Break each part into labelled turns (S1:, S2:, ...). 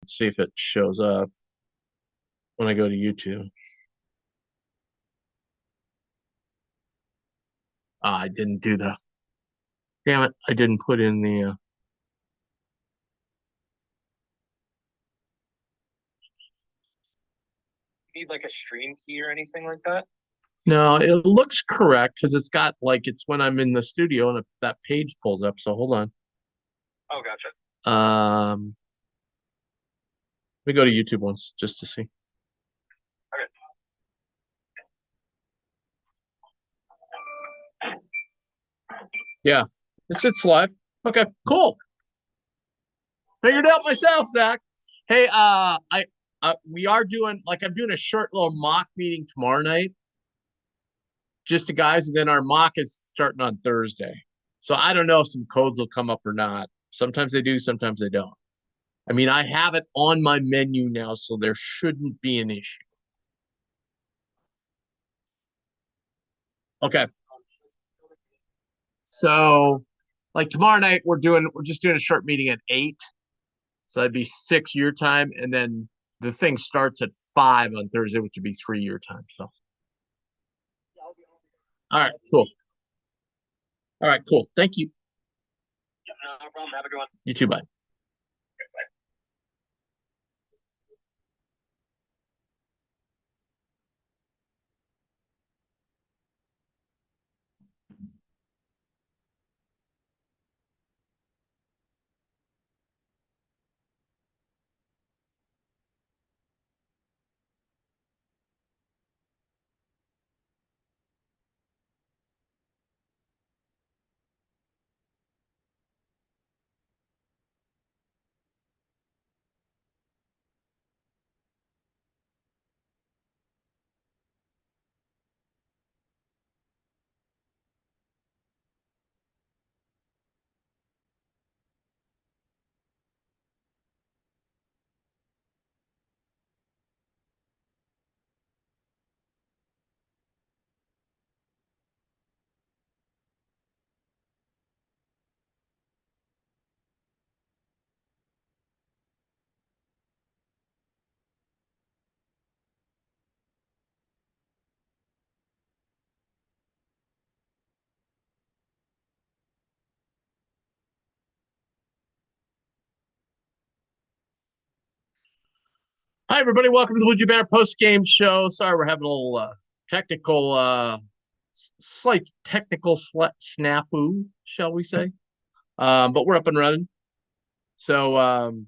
S1: Let's see if it shows up when I go to YouTube. I didn't do the. Damn it! I didn't put in the.
S2: Need like a stream key or anything like that?
S1: No, it looks correct because it's got like it's when I'm in the studio and that page pulls up. So hold on.
S2: Oh, gotcha.
S1: Let me go to YouTube once just to see. Yeah, it's live. Okay, cool. Figured it out myself, Zach. Hey, we are doing like I'm doing a short little mock meeting tomorrow night, just to guys, and then our mock is starting on Thursday. So I don't know if some codes will come up or not. Sometimes they do, sometimes they don't. I mean, I have it on my menu now, so there shouldn't be an issue. Okay. So like tomorrow night we're just doing a short meeting at 8. So that'd be 6 your time, and then the thing starts at 5 on Thursday, which would be 3 your time. So all right, cool. All right, cool. Thank you.
S2: No problem. Have a good one.
S1: You too, bye. Hi, everybody. Welcome to the Would You Banner post game show. Sorry, we're having a little technical, slight technical snafu, shall we say? But we're up and running. So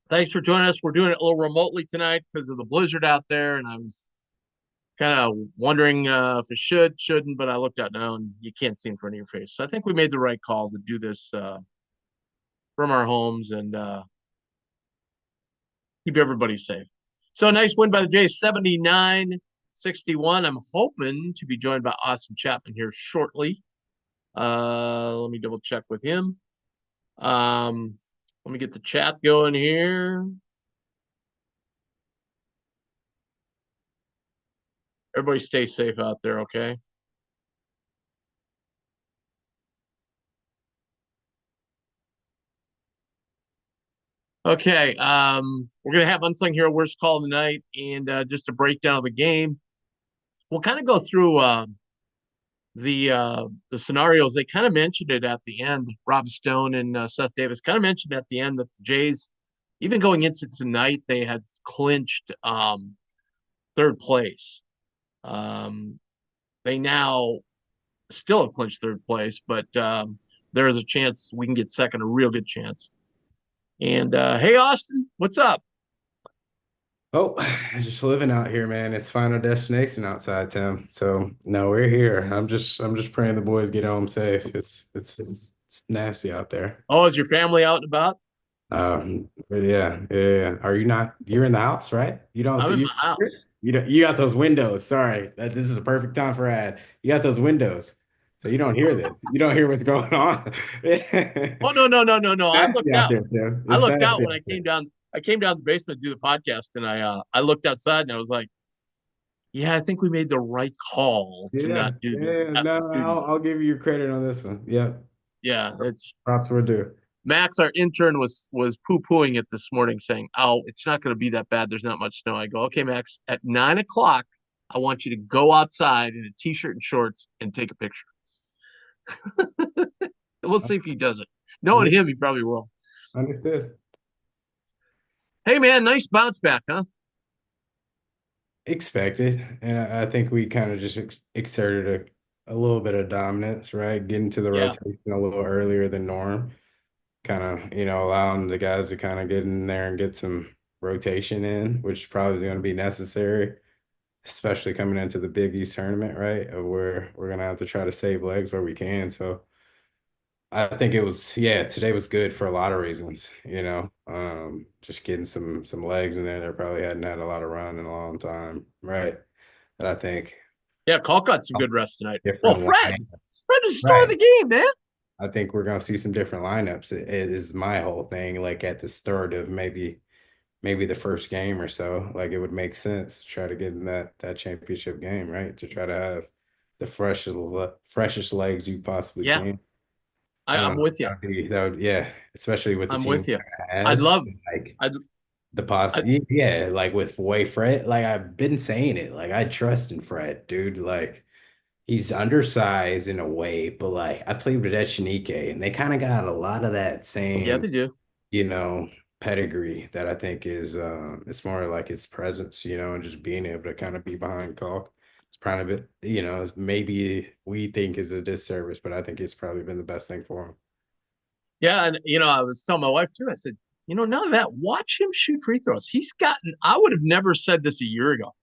S1: thanks for joining us. We're doing it a little remotely tonight because of the blizzard out there, and I was kind of wondering if it shouldn't, but I looked out now and you can't see in front of your face. So I think we made the right call to do this from our homes and keep everybody safe. So nice win by the Jays, 79-61. I'm hoping to be joined by Austin Chapman here shortly. Let me double check with him. Let me get the chat going here. Everybody stay safe out there, okay? Okay, we're gonna have Unsung Hero Worst Call of the Night and just a breakdown of the game. We'll kind of go through the scenarios. They kind of mentioned it at the end. Rob Stone and Seth Davis kind of mentioned at the end that the Jays, even going into tonight, they had clinched third place. Um, they now still have clinched third place, but there is a chance we can get second, a real good chance. And hey, Austin, what's up?
S3: Oh, just living out here, man. It's Final Destination outside, Tim. So no, we're here. I'm just praying the boys get home safe. It's nasty out there.
S1: Oh, is your family out and about?
S3: Yeah. Are you not? You're in the house, right? You don't
S1: I'm
S3: see
S1: in
S3: you.
S1: my house.
S3: You don't. You got those windows. Sorry, that this is a perfect time for ad. You got those windows, so you don't hear this. You don't hear what's going on.
S1: Oh no, no, no, no, no. I
S3: Nasty
S1: looked
S3: out
S1: out.
S3: there, Tim.
S1: I
S3: It's
S1: looked out
S3: nasty
S1: when
S3: out
S1: I
S3: there.
S1: came down. I came down to the basement to do the podcast, and I looked outside and I was like, "Yeah, I think we made the right call to
S3: Yeah,
S1: not do this
S3: yeah.
S1: at
S3: No,
S1: the
S3: I'll
S1: studio."
S3: I'll give you your credit on this one. Yep.
S1: Yeah, it's
S3: Props were due.
S1: Max, our intern, was poo-pooing it this morning, saying, "Oh, it's not going to be that bad. There's not much snow." I go, "Okay, Max. At 9 o'clock, I want you to go outside in a t-shirt and shorts and take a picture." We'll see if he does it. Knowing him, he probably will.
S3: Understood.
S1: Hey, man, nice bounce back, huh?
S3: Expected, and I think we kind of just exerted a little bit of dominance, right? Getting to the
S1: Yeah,
S3: rotation a little earlier than norm, kind of, allowing the guys to kind of get in there and get some rotation in, which probably is going to be necessary, especially coming into the Big East tournament, right? Of where we're going to have to try to save legs where we can. So I think it was, yeah, today was good for a lot of reasons, just getting some legs in there that probably hadn't had a lot of run in a long time, right? But I think
S1: yeah. Cole got some good rest tonight. Well,
S3: different lineups,
S1: Fred is the star of
S3: right?
S1: the game, man.
S3: I think we're gonna see some different lineups. It is my whole thing. Like at the start of maybe the first game or so, like it would make sense to try to get in that championship game, right? To try to have the freshest legs you possibly
S1: Yeah,
S3: can.
S1: I'm with you.
S3: Yeah, especially with the
S1: I'm
S3: team
S1: with you. I'd
S3: has
S1: love.
S3: like
S1: I'd.
S3: the
S1: I,
S3: yeah, like with the way Fred, like I've been saying it, like I trust in Fred, dude. Like he's undersized in a way, but like I played with Echenike and they kind of got a lot of that
S1: yeah,
S3: same,
S1: they do.
S3: you know, pedigree that I think is it's more like its presence, and just being able to kind of be behind Calk. It's probably a bit, maybe we think is a disservice, but I think it's probably been the best thing for him.
S1: Yeah, and I was telling my wife too. I said, none of that. Watch him shoot free throws. He's gotten. I would have never said this a year ago.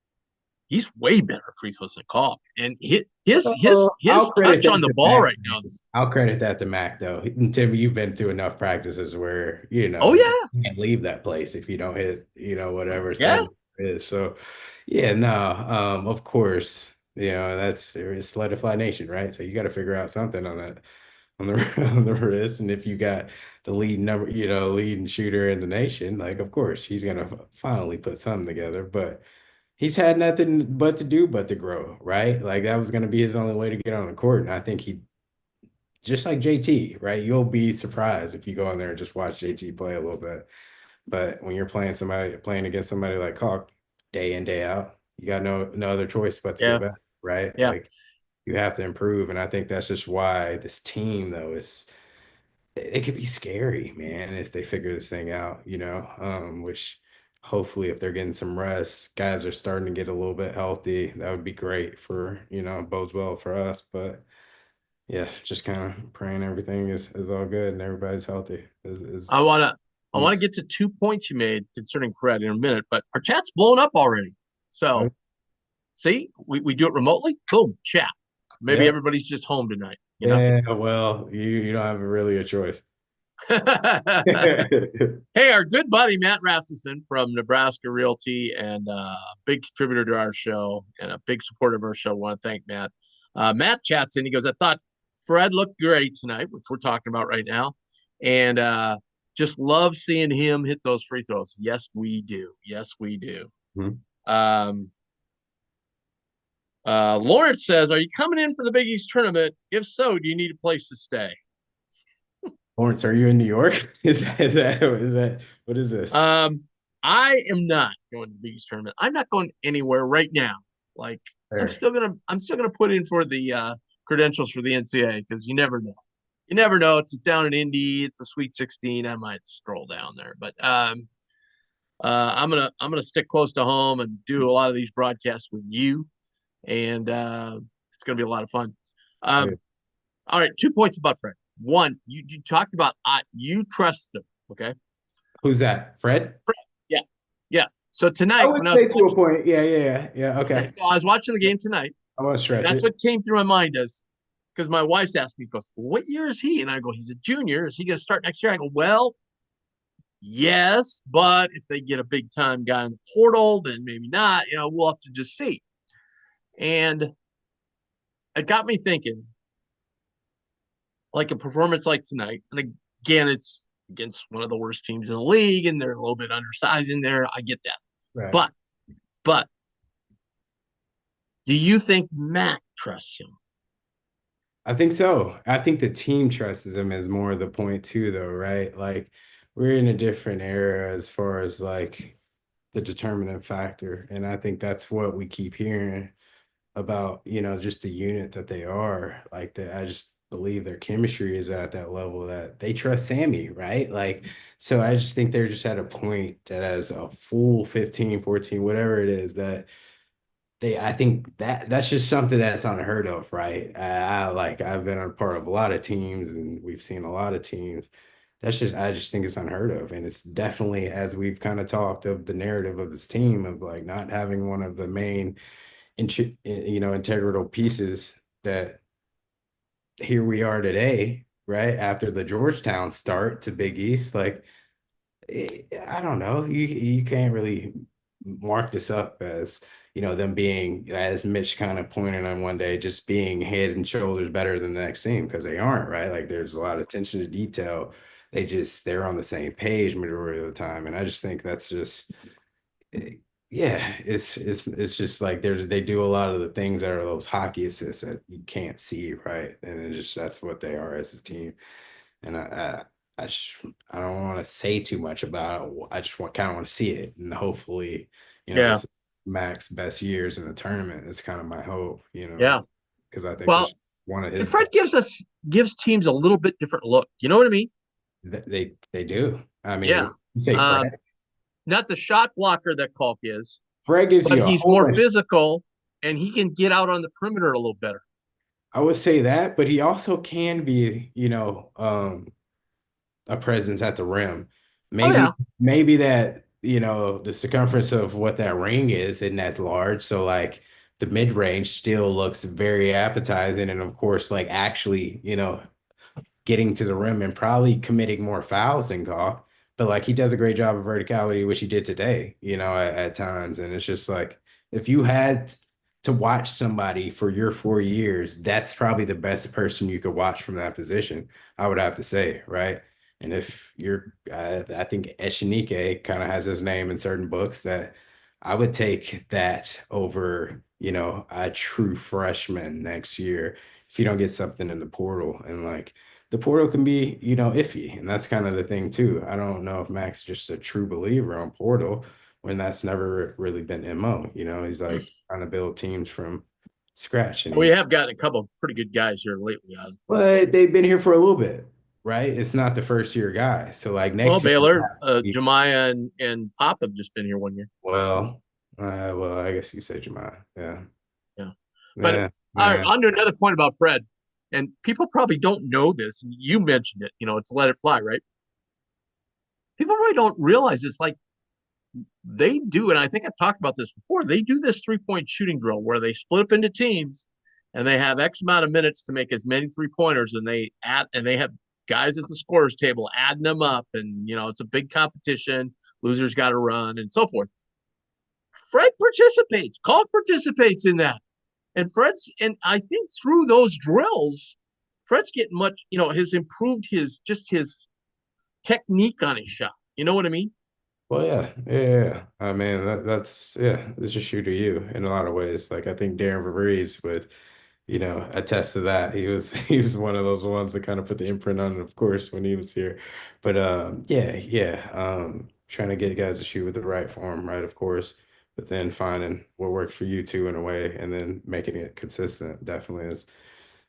S1: He's way better at free throws than Calk, and his
S3: I'll credit
S1: touch
S3: that
S1: on the
S3: to
S1: ball
S3: Mac.
S1: right now is.
S3: I'll credit that to Mac though. And Tim, you've been to enough practices where
S1: Oh yeah,
S3: you can't leave that place if you don't hit whatever
S1: yeah,
S3: setting it is. So yeah, no, of course, that's it's Solidify Nation, right? So you got to figure out something on that on the on the wrist, and if you got the leading shooter in the nation, like of course he's gonna finally put something together, but. He's had nothing but to do but to grow, right? Like that was going to be his only way to get on the court. And I think he, just like JT, right? You'll be surprised if you go in there and just watch JT play a little bit. But when you're playing against somebody like Hawk day in, day out, you got no other choice but to get
S1: yeah,
S3: better, right?
S1: yeah.
S3: Like you have to improve. And I think that's just why this team, though, is it could be scary, man, if they figure this thing out, which hopefully if they're getting some rest, guys are starting to get a little bit healthy. That would be great for, bodes well for us. But yeah, just kind of praying everything is all good and everybody's healthy.
S1: I wanna I want to
S3: Is
S1: get to 2 points you made concerning Fred in a minute, but our chat's blown up already. So see, we do it remotely. Boom, chat. Maybe
S3: yeah.
S1: everybody's just home tonight.
S3: Yeah, well, you don't have really a choice.
S1: Hey, our good buddy Matt Rasmussen from Nebraska Realty and big contributor to our show and a big supporter of our show. I want to thank Matt. Matt chats in. He goes, "I thought Fred looked great tonight," which we're talking about right now, and just love seeing him hit those free throws. Yes, we do. Yes, we do.
S3: Mhm.
S1: Um, Lawrence says, "Are you coming in for the Big East tournament? If so, do you need a place to stay?"
S3: Lawrence, are you in New York? Is that what is this?
S1: Um, I am not going to the Big East tournament. I'm not going anywhere right now. Like
S3: There.
S1: I'm still gonna put in for the credentials for the NCAA because you never know. You never know. It's down in Indy. It's a Sweet 16. I might stroll down there, but I'm gonna stick close to home and do a lot of these broadcasts with you, and it's gonna be a lot of fun.
S3: Hey,
S1: Um, all right, 2 points about Fred. One, you talked about you trust them, okay?
S3: who's that? Fred?
S1: Fred, yeah, yeah. So
S3: I
S1: tonight
S3: would
S1: when I was
S3: say to a
S1: watching,
S3: point. Yeah.
S1: okay,
S3: Okay.
S1: so I was watching the game tonight,
S3: I want to
S1: and
S3: stretch
S1: that's
S3: it.
S1: what came through my mind is because my wife's asked me, goes, "What year is he?" And I go, "He's a junior. Is he going to start next year?" I go, "Well, yes, but if they get a big time guy in the portal, then maybe not. We'll have to just see." And it got me thinking, like a performance like tonight, and again, it's against one of the worst teams in the league, and they're a little bit undersized in there. I get that,
S3: Right.
S1: but do you think Mac trusts him?
S3: I think so. I think the team trusts him is more the point too, though, right? Like we're in a different era as far as like the determinant factor, and I think that's what we keep hearing about, just the unit that they are. Like that, I just believe their chemistry is at that level that they trust Sammy, right? Like, so I just think they're just at a point that as a full 15, 14, whatever it is that I think that's just something that's unheard of, right? I've been a part of a lot of teams and we've seen a lot of teams. I just think it's unheard of. And it's definitely, as we've kind of talked of the narrative of this team of like not having one of the main, integral pieces that here we are today, right? After the Georgetown start to Big East, like I don't know. You can't really mark this up as, them being, as Mitch kind of pointed on one day, just being head and shoulders better than the next team because they aren't, right? Like there's a lot of attention to detail. They're on the same page majority of the time. And I just think that's just eh, yeah, it's just like they do a lot of the things that are those hockey assists that you can't see, right? And it just that's what they are as a team. And I just I don't want to say too much about it. I just kind of want to see it, and hopefully,
S1: Yeah,
S3: this is Mac's best years in the tournament. It's kind of my hope,
S1: yeah.
S3: because I think
S1: Well,
S3: this one of
S1: and
S3: his
S1: Fred gives teams a little bit different look. You know what I mean?
S3: they do. I
S1: Yeah.
S3: mean, you say
S1: Um,
S3: Fred.
S1: Not the shot blocker that Kalk is,
S3: Fred gives
S1: but
S3: you a
S1: he's
S3: whole
S1: more
S3: bunch.
S1: physical and he can get out on the perimeter a little better.
S3: I would say that, but he also can be, a presence at the rim.
S1: Oh yeah.
S3: Maybe that, the circumference of what that ring is isn't as large. So like the mid range still looks very appetizing. And of course, like actually, getting to the rim and probably committing more fouls than Goff. But like he does a great job of verticality, which he did today, at times. And it's just like if you had to watch somebody for your 4 years, that's probably the best person you could watch from that position, I would have to say, right? And if I think Echenike kind of has his name in certain books that I would take that over, a true freshman next year if you don't get something in the portal. And like the portal can be, iffy. And that's kind of the thing too. I don't know if Max is just a true believer on portal when that's never really been MO. He's like trying to build teams from scratch. And
S1: We have gotten a couple of pretty good guys here lately on portal.
S3: but they've been here for a little bit, right? It's not the first year guy. So like
S1: Well,
S3: next year,
S1: Baylor,
S3: he-
S1: Jemiah and Pop have just been here 1 year.
S3: well, I guess you say Jemima. Yeah.
S1: Yeah. But
S3: Yeah.
S1: all right,
S3: Yeah.
S1: on to another point about Fred. And people probably don't know this. And you mentioned it, it's let it fly, right? People really don't realize it's like they do, and I think I've talked about this before. They do this 3-point shooting drill where they split up into teams and they have X amount of minutes to make as many 3-pointers, and they have guys at the scorers table adding them up, and it's a big competition. Losers got to run and so forth. Fred participates. Kalk participates in that, and I think through those drills, Fred's getting much. Has improved his technique on his shot. You know what I mean?
S3: Well, yeah, yeah, yeah. I mean, that's yeah, it's just shoe to you in a lot of ways. Like I think Darren Verrees would, attest to that. He was one of those ones that kind of put the imprint on it, of course, when he was here. But yeah, yeah. Trying to get guys to shoot with the right form, right, of course, but then finding what works for you too in a way, and then making it consistent definitely is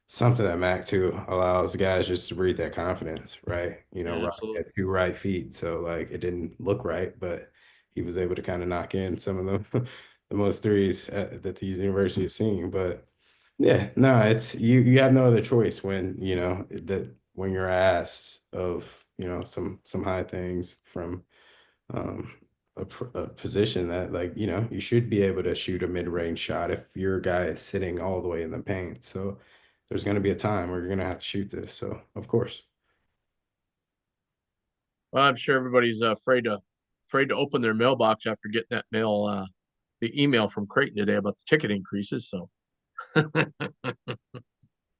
S3: something that Mac too allows guys just to breathe that confidence, right?
S1: Yeah,
S3: Right
S1: absolutely.
S3: at 2 right feet. So like it didn't look right, but he was able to kind of knock in some of the the most threes that the university has seen. But yeah, no, it's you have no other choice when, that when you're asked of, some high things from um a position that like you should be able to shoot a mid-range shot if your guy is sitting all the way in the paint. So there's going to be a time where you're going to have to shoot this. So of course.
S1: Well, I'm sure everybody's afraid to open their mailbox after getting the email from Creighton today about the ticket increases. So,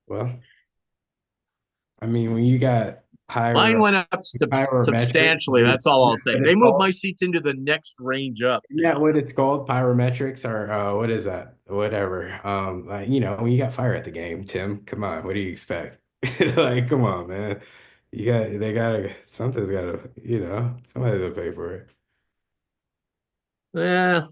S3: Well, I mean, when you got
S1: Mine
S3: pyro
S1: went up
S3: pyrometrics.
S1: substantially. That's all I'll say.
S3: What
S1: They
S3: it's
S1: moved my
S3: called?
S1: seats into the next range up.
S3: Yeah, what it's called, pyrometrics, or what is that? Whatever. Like, when you got fire at the game, Tim, come on, what do you expect? Like, come on, man. Something's gotta, somebody's gonna pay for it.
S1: Yeah,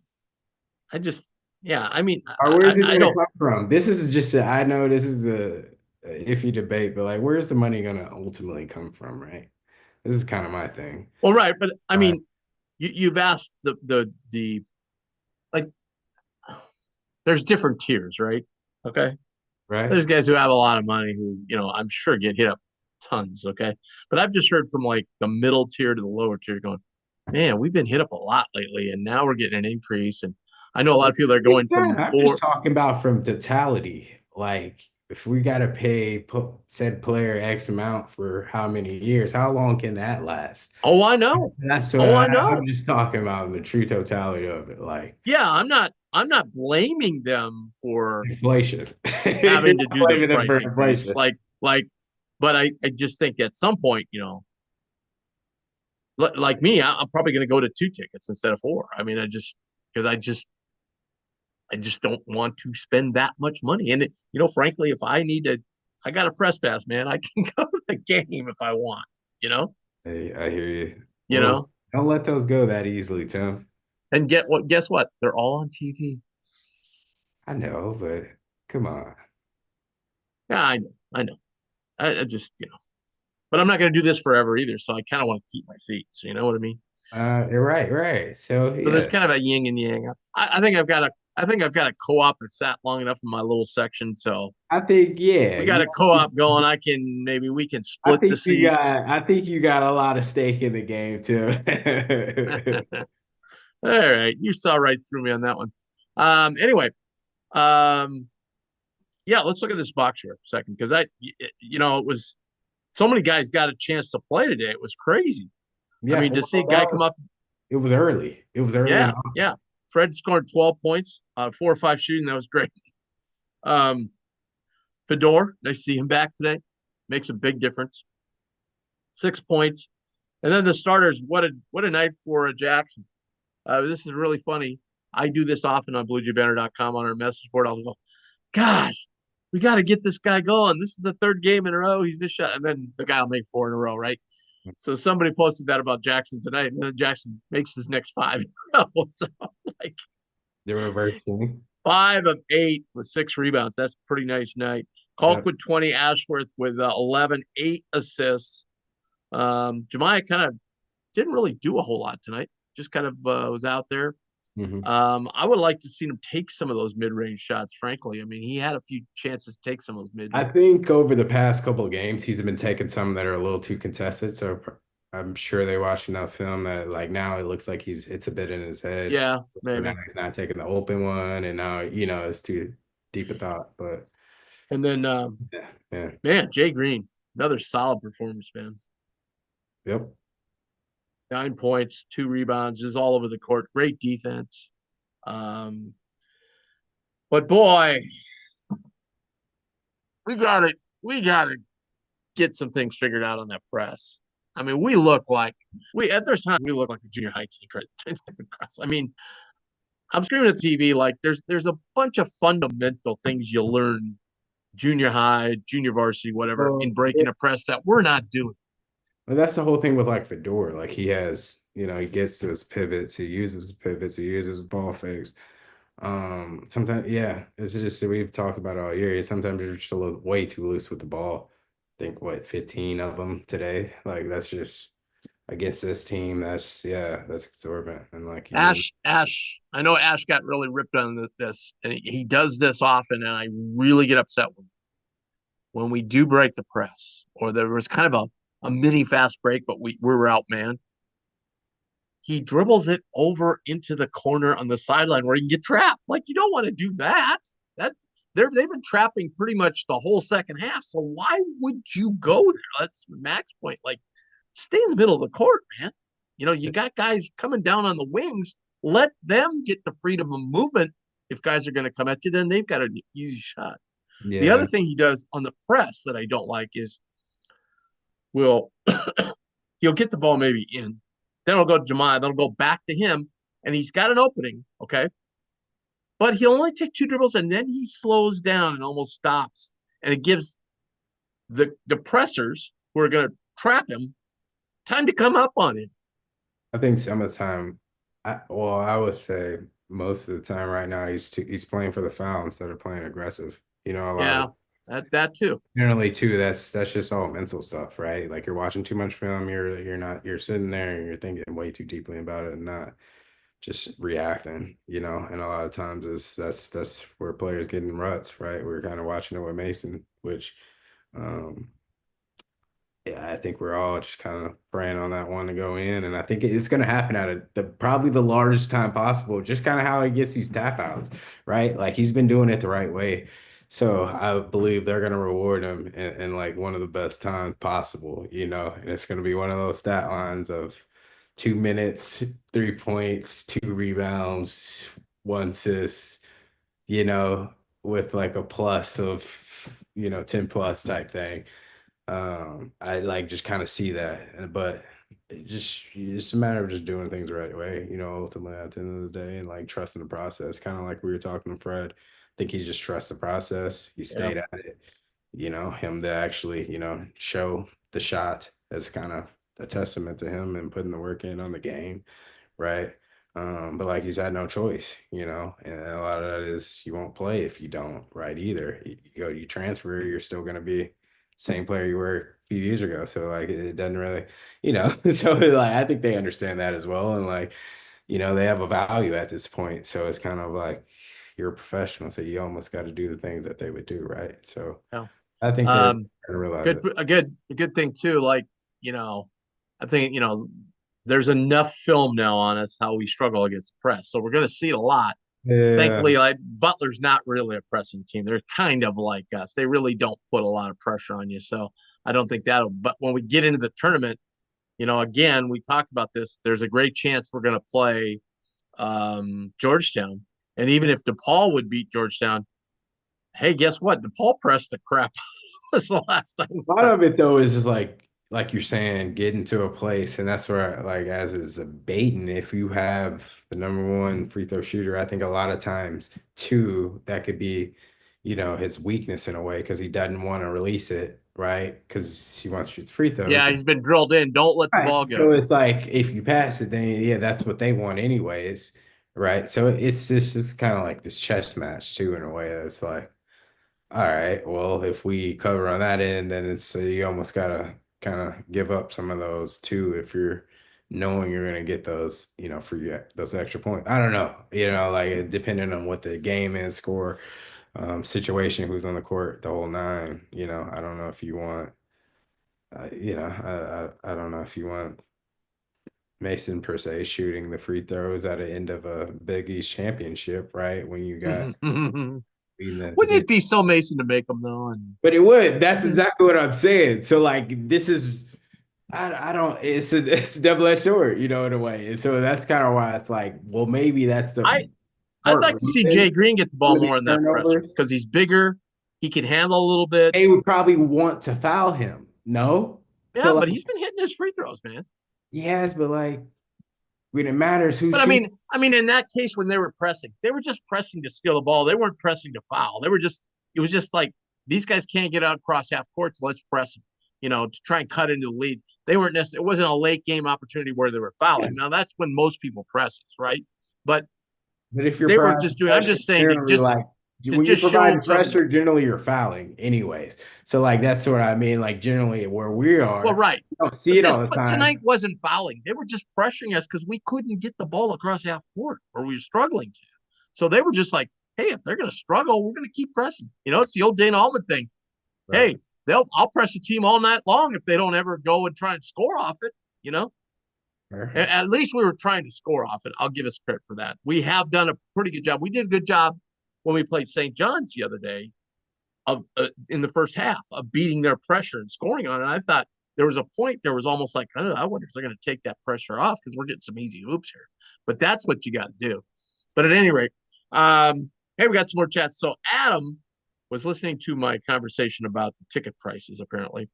S1: I just, yeah. I mean,
S3: Or where is it
S1: I
S3: gonna
S1: don't.
S3: come from? This is just I know this is a iffy debate, but like, where's the money gonna ultimately come from, right? This is kind of my thing.
S1: Well, right, but I
S3: Uh,
S1: mean, you've asked the like. There's different tiers, right? Okay.
S3: right?
S1: There's guys who have a lot of money who, I'm sure get hit up tons. Okay. But I've just heard from like the middle tier to the lower tier going, man, we've been hit up a lot lately and now we're getting an increase. And I know a lot of people that are going from
S3: I'm just
S1: four.
S3: talking about from totality. Like, if we gotta pay said player X amount for how many years, how long can that last?
S1: Oh, I know.
S3: That's what
S1: Oh, I know.
S3: I'm just talking about the true totality of it, like
S1: Yeah. I'm not blaming them for
S3: inflation. You're
S1: having to
S3: not
S1: do the
S3: blaming them
S1: price
S3: for
S1: increase.
S3: inflation.
S1: But I just think at some point, like me, I'm probably going to go to 2 tickets instead of 4. I mean, because I just don't want to spend that much money. And frankly, if I got a press pass, man. I can go to the game if I want. You know,
S3: Hey, I hear you.
S1: you
S3: Well,
S1: know,
S3: don't let those go that easily, Tim.
S1: and get what? Guess what? They're all on TV.
S3: I know, but come on.
S1: Yeah, I know. I know. I just but I'm not going to do this forever either. So I kind of want to keep my seats. You know what I mean?
S3: You're right, right. So
S1: So there's
S3: yeah,
S1: kind of a yin and yang. I think I've got a co-op and sat long enough in my little section. So
S3: I think yeah,
S1: we got a co-op going. Maybe we can split the seats.
S3: I think you got a lot of stake in the game too.
S1: All right, you saw right through me on that one. Anyway, um, yeah, let's look at this box here for a second because it was so many guys got a chance to play today. It was crazy. I
S3: Yeah,
S1: mean, to see a
S3: well,
S1: guy come off,
S3: it was early. It was early
S1: yeah,
S3: and often.
S1: yeah. Fred scored 12 points, 4 or 5 shooting. That was great. Um, Fedor, nice to see him back today. Makes a big difference. 6 points. And then the starters, what a night for Jackson. This is really funny. I do this often on BlueJayBanner.com on our message board. I'll go, gosh, we got to get this guy going. This is the 3rd game in a row. He's missed shot. And then the guy will make 4 in a row, right? So somebody posted that about Jackson tonight, and then Jackson makes his next 5 in a row. So like
S3: The reverse thing.
S1: 5 of 8 with 6 rebounds. That's a pretty nice night.
S3: Yep.
S1: Colquitt 20, Ashworth with 11, 8 assists. Jemiah kind of didn't really do a whole lot tonight. Just kind of was out there.
S3: Mhm.
S1: I would like to see him take some of those mid-range shots, frankly. I mean, he had a few chances to take some of those mid.
S3: I think over the past couple of games, he's been taking some that are a little too contested. So I'm sure they watched enough film that like now it looks like it's a bit in his head.
S1: Yeah,
S3: So now
S1: maybe.
S3: he's not taking the open one, and now it's too deep a thought. But
S1: And then,
S3: yeah, yeah,
S1: man, Jay Green, another solid performance, man.
S3: yep.
S1: 9 points, 2 rebounds, just all over the court. Great defense. Um, but boy, we gotta get some things figured out on that press. I mean, we look like there's times we look like a junior high team. Right? I mean, I'm screaming at the TV like there's a bunch of fundamental things you learn junior high, junior varsity, whatever,
S3: Well,
S1: in breaking a press that we're not doing.
S3: well, that's the whole thing with like Fedor. Like he has, he gets to his pivots, he uses his pivots, he uses ball fakes. Sometimes, yeah, it's just we've talked about it all year. Sometimes you're just a little way too loose with the ball. I think what 15 of them today. Like that's just against this team. That's exorbitant. And like you really,
S1: Ash, I know Ash got really ripped on this, and he does this often, and I really get upset with him. When we do break the press, or there was kind of a mini fast break, but we were out, man. He dribbles it over into the corner on the sideline where he can get trapped. Like you don't want to do that. That they've been trapping pretty much the whole second half. So why would you go there? That's Mac's point. Like stay in the middle of the court, man. You got guys coming down on the wings. Let them get the freedom of movement. If guys are going to come at you, then they've got an easy shot. The other
S3: yeah,
S1: thing he does on the press that I don't like is will he'll get the ball maybe in, then it'll go to Jemiah, then it'll go back to him, and he's got an opening, okay, but he'll only take two dribbles and then he slows down and almost stops, and it gives the pressers who are going to trap him time to come up on him.
S3: I think some of the time, I would say most of the time right now he's playing for the foul instead of playing aggressive. You know, a lot
S1: Yeah,
S3: of
S1: that too.
S3: generally too. That's just all mental stuff, right? Like you're watching too much film. You're sitting there and you're thinking way too deeply about it and not just reacting. You know, and a lot of times that's where players get in ruts, right? We're kind of watching it with Mason, which. Um, Yeah, I think we're all just kind of praying on that one to go in, and I think it's going to happen at probably the largest time possible. Just kind of how he gets these tap outs, right? Like he's been doing it the right way, so I believe they're going to reward him in like one of the best times possible, you know. And it's going to be one of those stat lines of 2 minutes, 3 points, two rebounds, one assist, you know, with like a plus of 10 plus type thing. I like just kind of see that, but it's a matter of just doing things the right way, you know, ultimately at the end of the day and like trusting the process, kind of like we were talking to Fred. I think he just trusts the process. He
S1: Yeah.
S3: stayed at it, him to actually, show the shot as kind of a testament to him and putting the work in on the game, right? But like he's had no choice, and a lot of that is you won't play if you don't, right? Either you transfer, you're still gonna be same player you were a few years ago. So like it doesn't really, so like I think they understand that as well. And like, they have a value at this point. So it's kind of like you're a professional, so you almost got to do the things that they would do, right? So
S1: Yeah.
S3: I think they're
S1: Um,
S3: gonna realize
S1: good,
S3: it.
S1: a good thing too. Like, I think, there's enough film now on us how we struggle against press. So we're going to see it a lot.
S3: Yeah.
S1: Thankfully, like Butler's not really a pressing team. They're kind of like us. They really don't put a lot of pressure on you. So I don't think that'll, but when we get into the tournament, again, we talked about this. There's a great chance we're going to play Georgetown. And even if DePaul would beat Georgetown, hey, guess what? DePaul pressed the crap was the last time.
S3: A lot of it though is like you're saying, getting to a place, and that's where like as is a Baden, if you have the number one free throw shooter, I think a lot of times too that could be, his weakness in a way because he doesn't want to release it, right? Because he wants to shoot free throws.
S1: Yeah, he's been drilled in. Don't let the
S3: Right.
S1: ball go.
S3: So it's like if you pass it, then yeah, that's what they want anyways, right? So it's just kind of like this chess match too in a way. It's like all right, well, if we cover on that end, then it's you almost gotta kind of give up some of those too if you're knowing you're gonna get those, for those extra points. I don't know, like depending on what the game is, score, situation, who's on the court, the whole nine. I don't know if you want, I don't know if you want Mason per se shooting the free throws at the end of a Big East championship, right? When you got
S1: Wouldn't
S3: leading
S1: it be so Mason to make them though? And
S3: But it would. That's exactly what I'm saying. So like this is I don't it's a double-edged sword, in a way. And so that's kind of why it's like, well, maybe that's the
S1: I I'd
S3: part
S1: like to see Jay
S3: reason
S1: Green get the ball
S3: for
S1: more
S3: these
S1: in that presser
S3: turnovers.
S1: because he's bigger. He can handle a little bit.
S3: They would probably want to foul him. No?
S1: Yeah,
S3: So like
S1: but he's been hitting his free throws, man.
S3: yes, but like when it matters who
S1: But
S3: shoots.
S1: in that case, when they were pressing, they were just pressing to steal the ball. They weren't pressing to foul. It was just like these guys can't get out across half court, so let's press them, to try and cut into the lead. They weren't necessarily, it wasn't a late game opportunity where they were fouling. Now that's when most people press us, right? But
S3: But if you're
S1: they were
S3: providing
S1: just doing, I'm
S3: pressure,
S1: just saying
S3: generally like
S1: to
S3: when you're
S1: just show them
S3: providing
S1: something.
S3: pressure, generally you're fouling anyways. So like that's what I mean. Like generally where we
S1: Well,
S3: are,
S1: right.
S3: you don't see it all the
S1: But tonight
S3: time.
S1: wasn't fouling. They were just pressuring us because we couldn't get the ball across half court or we were struggling to. So they were just like, hey, if they're going to struggle, we're going to keep pressing. It's the old Dana Altman thing.
S3: Right.
S1: Hey, I'll press the team all night long if they don't ever go and try and score off it.
S3: Sure.
S1: At least we were trying to score off it. I'll give us credit for that. We have done a pretty good job. We did a good job when we played St. John's the other day of in the first half of beating their pressure and scoring on it. I thought there was a point there was almost like, oh, I wonder if they're going to take that pressure off because we're getting some easy hoops here. But that's what you got to do. But at any rate, hey, we got some more chats. So Adam was listening to my conversation about the ticket prices, apparently.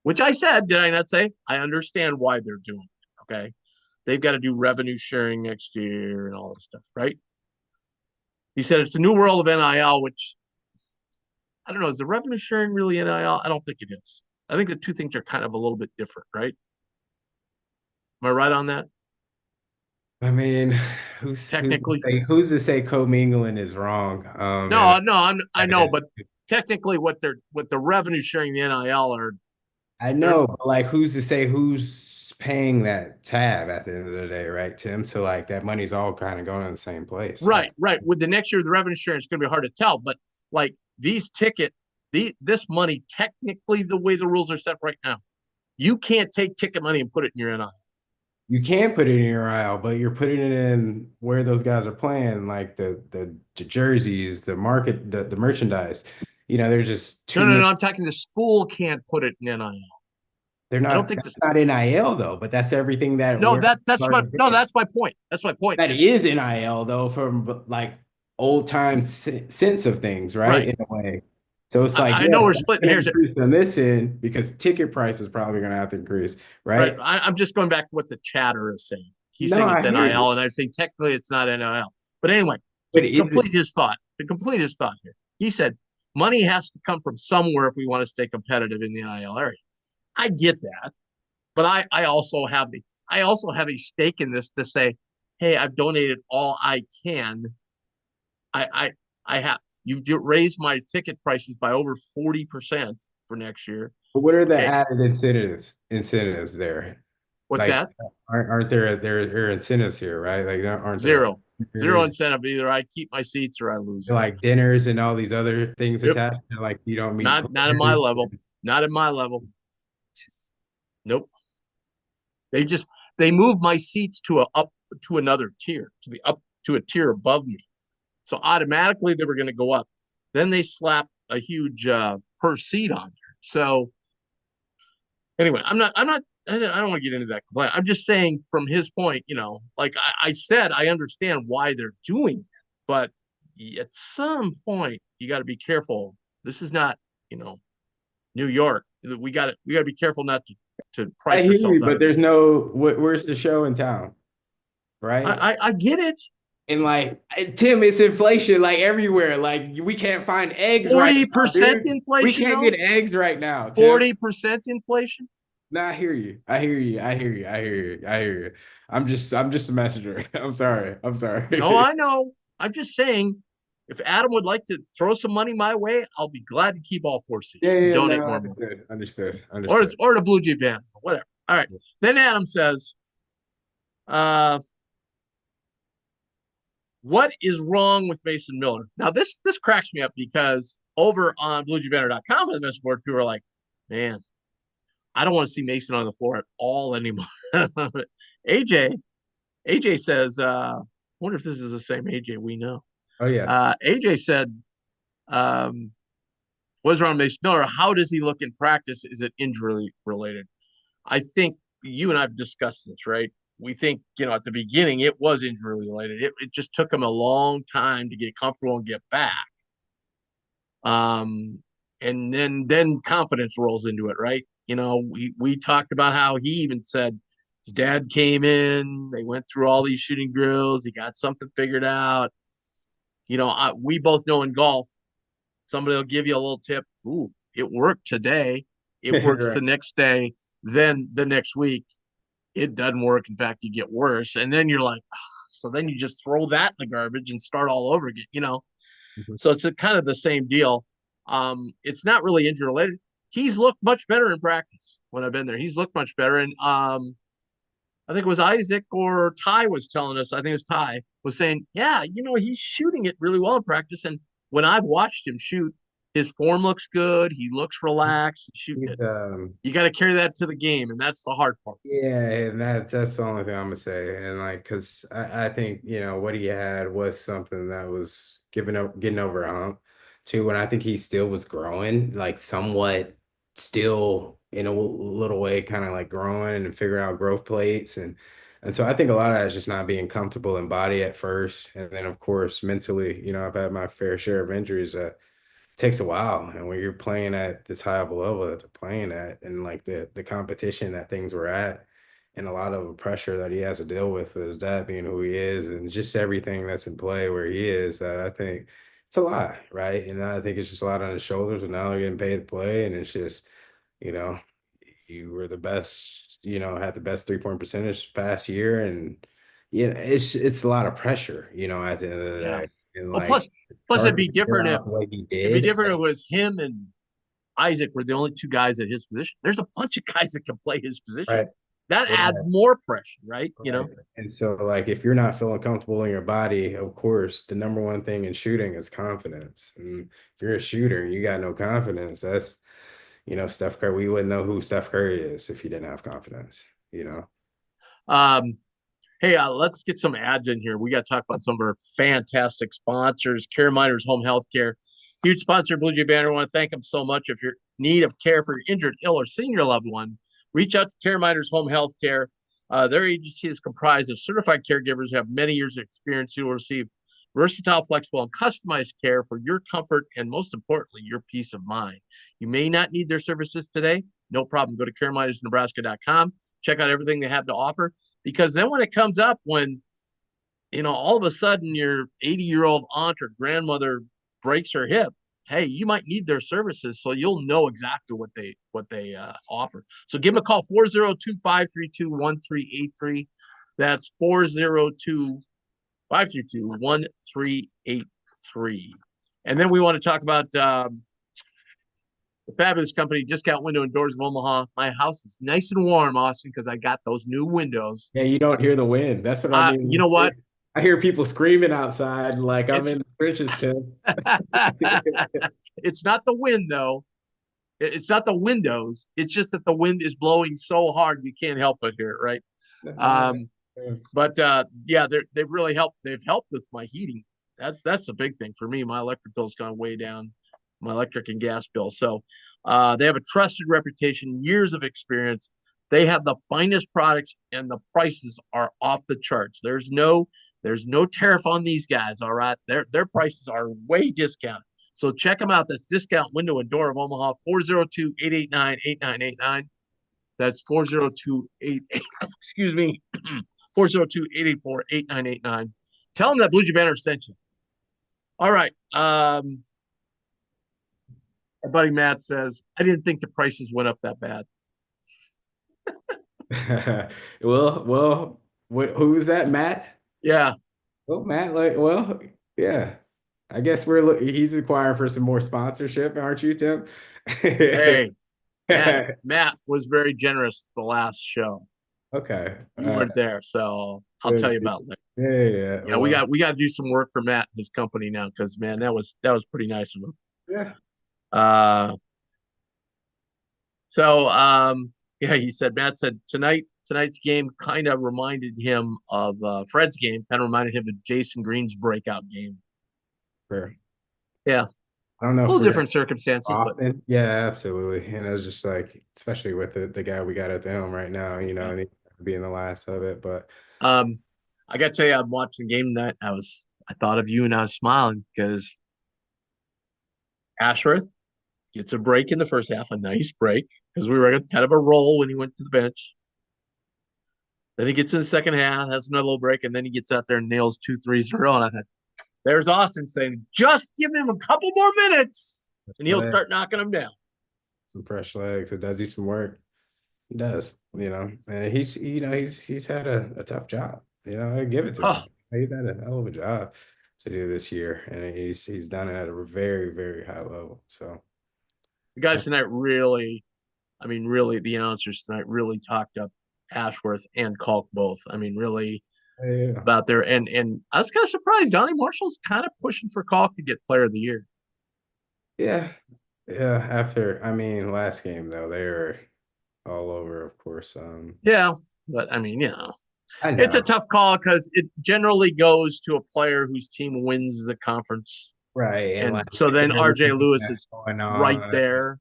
S1: which I said, did I not say? I understand why they're doing it. Okay. They've got to do revenue sharing next year and all this stuff, right? He said it's a new world of NIL, which I don't know. Is the revenue sharing really NIL? I don't think it is. I think the two things are kind of a little bit different, right? Am I right on that?
S3: I mean,
S1: Technically,
S3: who's to say commingling is wrong? And
S1: no, I know, but technically, what the revenue sharing the NIL are,
S3: I
S1: they're
S3: know, but like, who's to say who's paying that tab at the end of the day, right, Tim? So like that money's all kind of going in the same place.
S1: right. With the next year, the revenue sharing is going to be hard to tell, but like this money, technically, the way the rules are set right now, you can't take ticket money and put it in your NIL.
S3: You can put it in your aisle, but you're putting it in where those guys are playing, like the jerseys, the market, the merchandise. There's just too
S1: No.
S3: many.
S1: I'm talking the school can't put it in NIL.
S3: They're
S1: I don't
S3: not.
S1: think
S3: That's
S1: this.
S3: not NIL though, but that's everything that
S1: No,
S3: we're
S1: that's what.
S3: starting
S1: No,
S3: to.
S1: that's my point. That's my point.
S3: That
S1: Is
S3: is NIL though, from like old time sense of things, right?
S1: right.
S3: In a way. So it's like,
S1: I know
S3: yes,
S1: we're
S3: that's
S1: splitting
S3: going to
S1: hairs.
S3: increase on this end because ticket price is probably going to have to increase,
S1: Right.
S3: right?
S1: I'm just going back to what the chatter is saying. He's
S3: No,
S1: saying it's
S3: I hear you.
S1: NIL, and I'm saying technically it's not NIL. But anyway,
S3: But is it?
S1: to complete his thought here, he said money has to come from somewhere if we want to stay competitive in the NIL area. I get that, but I also have a stake in this to say, hey, I've donated all I can. I I have you've raised my ticket prices by over 40% for next year.
S3: But what are the
S1: Okay,
S3: added incentives there?
S1: what's
S3: Like,
S1: that?
S3: aren't there are incentives here, right? Like, aren't there
S1: Zero. Zero
S3: opportunities,
S1: incentive. Either I keep my seats or I lose them.
S3: like dinners and all these other things
S1: Yep.
S3: attached? Like, you don't meet
S1: Not at my
S3: players.
S1: level. Not at my level. Nope. They just they move my seats to a up to another tier, to the up to a tier above me. So automatically they were going to go up. Then they slap a huge per seat on there. So anyway, I don't want to get into that complaint. I'm just saying from his point, like I said, I understand why they're doing it, but at some point you got to be careful. This is not, New York. We got to be careful not to
S3: I
S1: price
S3: hear
S1: ourselves
S3: you,
S1: out
S3: but
S1: of it.
S3: there's no where's the show in town, right?
S1: I get it.
S3: And like Tim, it's inflation like everywhere. Like we can't find eggs right
S1: Forty
S3: now,
S1: percent
S3: dude. We
S1: inflation
S3: can't
S1: though.
S3: get eggs right now, Tim.
S1: 40% inflation.
S3: No, I hear you. I hear you. I hear you. I hear you. I hear you. I'm just a messenger. I'm sorry. I'm
S1: No,
S3: sorry.
S1: I know. I'm just saying, if Adam would like to throw some money my way, I'll be glad to keep all four
S3: Yeah,
S1: seats and
S3: yeah,
S1: donate
S3: no,
S1: more money,
S3: understood. Understood. Understood.
S1: or the Blue Jay band, whatever. All right. Then Adam says, uh, "What is wrong with Mason Miller?" Now this cracks me up because over on BlueJayBanner.com on the message board, people are like, "Man, I don't want to see Mason on the floor at all anymore." AJ AJ says, I wonder if this is the same AJ we know.
S3: Oh yeah.
S1: AJ said, "What's wrong with Mason Miller? How does he look in practice? Is it injury related?" I think you and I've discussed this, right? We think, at the beginning, it was injury related. It just took him a long time to get comfortable and get back. Um, and then confidence rolls into it, right? We talked about how he even said his dad came in, they went through all these shooting drills, he got something figured out. We both know in golf, somebody will give you a little tip. Ooh, it worked today. It works
S3: Right.
S1: the next day. Then the next week, it doesn't work. In fact, you get worse. And then you're like, so then you just throw that in the garbage and start all over again.
S3: Mhm.
S1: So it's kind of the same deal. It's not really injury related. He's looked much better in practice when I've been there. He's looked much better. And I think it was Isaac or Ty was telling us, I think it was Ty, was saying, yeah, he's shooting it really well in practice. And when I've watched him shoot, his form looks good. He looks relaxed. He's shooting
S3: He's,
S1: it. You got to carry that to the game, and that's the hard part.
S3: yeah, and that's the only thing I'm gonna say. And like, cause I think, what he had was something that was getting over a hump too. And I think he still was growing, like somewhat still in a little way, kind of like growing and figuring out growth plates. And so I think a lot of that is just not being comfortable in body at first. And then of course mentally, I've had my fair share of injuries takes a while. And when you're playing at this high of a level that they're playing at, and like the competition that things were at, and a lot of the pressure that he has to deal with his dad being who he is, and just everything that's in play where he is, that I think it's a lot, right? And I think it's just a lot on his shoulders, and now they're getting paid to play, and it's just, you know, you were the best, had the best 3-point percentage past year, and it's a lot of pressure, at the end of the
S1: Yeah.
S3: day. And
S1: Well,
S3: like
S1: plus
S3: start
S1: it'd
S3: to
S1: be
S3: figure
S1: different if
S3: out the way he
S1: it'd be
S3: did.
S1: different if it was him and Isaac were the only two guys at his position. There's a bunch of guys that can play his position.
S3: Right.
S1: That
S3: Right.
S1: adds more pressure, right?
S3: Right. And so, like, if you're not feeling comfortable in your body, of course, the number one thing in shooting is confidence. And if you're a shooter and you got no confidence, that's, Steph Curry, we wouldn't know who Steph Curry is if he didn't have confidence,
S1: Um, Hey, let's get some ads in here. We got to talk about some of our fantastic sponsors. Care Miners Home Healthcare, huge sponsor of Blue Jay Banner. I want to thank them so much. If you're in need of care for your injured, ill, or senior loved one, reach out to Care Miners Home Healthcare. Their agency is comprised of certified caregivers who have many years of experience who will receive versatile, flexible, and customized care for your comfort and, most importantly, your peace of mind. You may not need their services today. No problem. Go to careminersnebraska.com. Check out everything they have to offer. Because then when it comes up, when all of a sudden your 80-year-old aunt or grandmother breaks her hip, hey, you might need their services, so you'll know exactly what they offer. So give them a call, 402-532-1383. That's 402-532-1383. And then we want to talk about the fabulous company, Discount Window and Doors of Omaha. My house is nice and warm, Austin, because I got those new windows.
S3: Yeah, you don't hear the wind. That's what I
S1: You
S3: mean.
S1: know what?
S3: I hear people screaming outside like I'm
S1: It's
S3: in the trenches, Tim.
S1: it's not the wind though. It's not the windows. It's just that the wind is blowing so hard you can't help but hear it, right? Um, but yeah, they've really helped. They've helped with my heating. That's the big thing for me. My electric bill's gone way down, my electric and gas bill. So they have a trusted reputation, years of experience. They have the finest products, and the prices are off the charts. There's no tariff on these guys. All right, their prices are way discounted. So check them out. That's Discount Window and Door of Omaha, 402-889-8989. That's 402-8, excuse me, 402-884-8989. Tell them that Blue Jay Banner sent you. All right. Our buddy Matt says, I didn't think the prices went up that bad.
S3: Who is that, Matt?
S1: Yeah.
S3: Well, Matt, yeah. I guess he's inquiring for some more sponsorship, aren't you, Tim?
S1: Hey, Matt was very generous the last show.
S3: Okay.
S1: You weren't there, so I'll tell you about it later.
S3: Yeah.
S1: Yeah, we got to do some work for Matt and his company now, because man, that was pretty nice of him.
S3: Yeah.
S1: Yeah, he said, Matt said tonight's game kind of reminded him of Fred's game, kind of reminded him of Jason Green's breakout game.
S3: Sure.
S1: Yeah.
S3: I don't know.
S1: A little different circumstances, but
S3: yeah, absolutely. And it was just like, especially with the guy we got at the helm right now, and he's being the last of it. But
S1: I got to tell you, I'm watching the game tonight. I thought of you and I was smiling because Ashworth gets a break in the first half, a nice break, because we were kind of a roll when he went to the bench. Then he gets in the second half, has another little break, and then he gets out there and nails 2 threes in a row. And I thought, there's Austin saying, just give him a couple more minutes, and he'll start knocking them down.
S3: Some fresh legs. It does you some work. He does, and he's had a tough job. I give it to him. He's had a hell of a job to do this year, and he's done it at a very, very high level. So
S1: the guys tonight really, the announcers tonight really talked up Ashworth and Kalk both. Really about there. And I was kind of surprised. Donnie Marshall's kind of pushing for Kalk to get Player of the Year.
S3: Yeah. After, last game though, they were all over, of course.
S1: Yeah, but it's a tough call because it generally goes to a player whose team wins the conference.
S3: Right.
S1: And so then RJ Lewis is right there.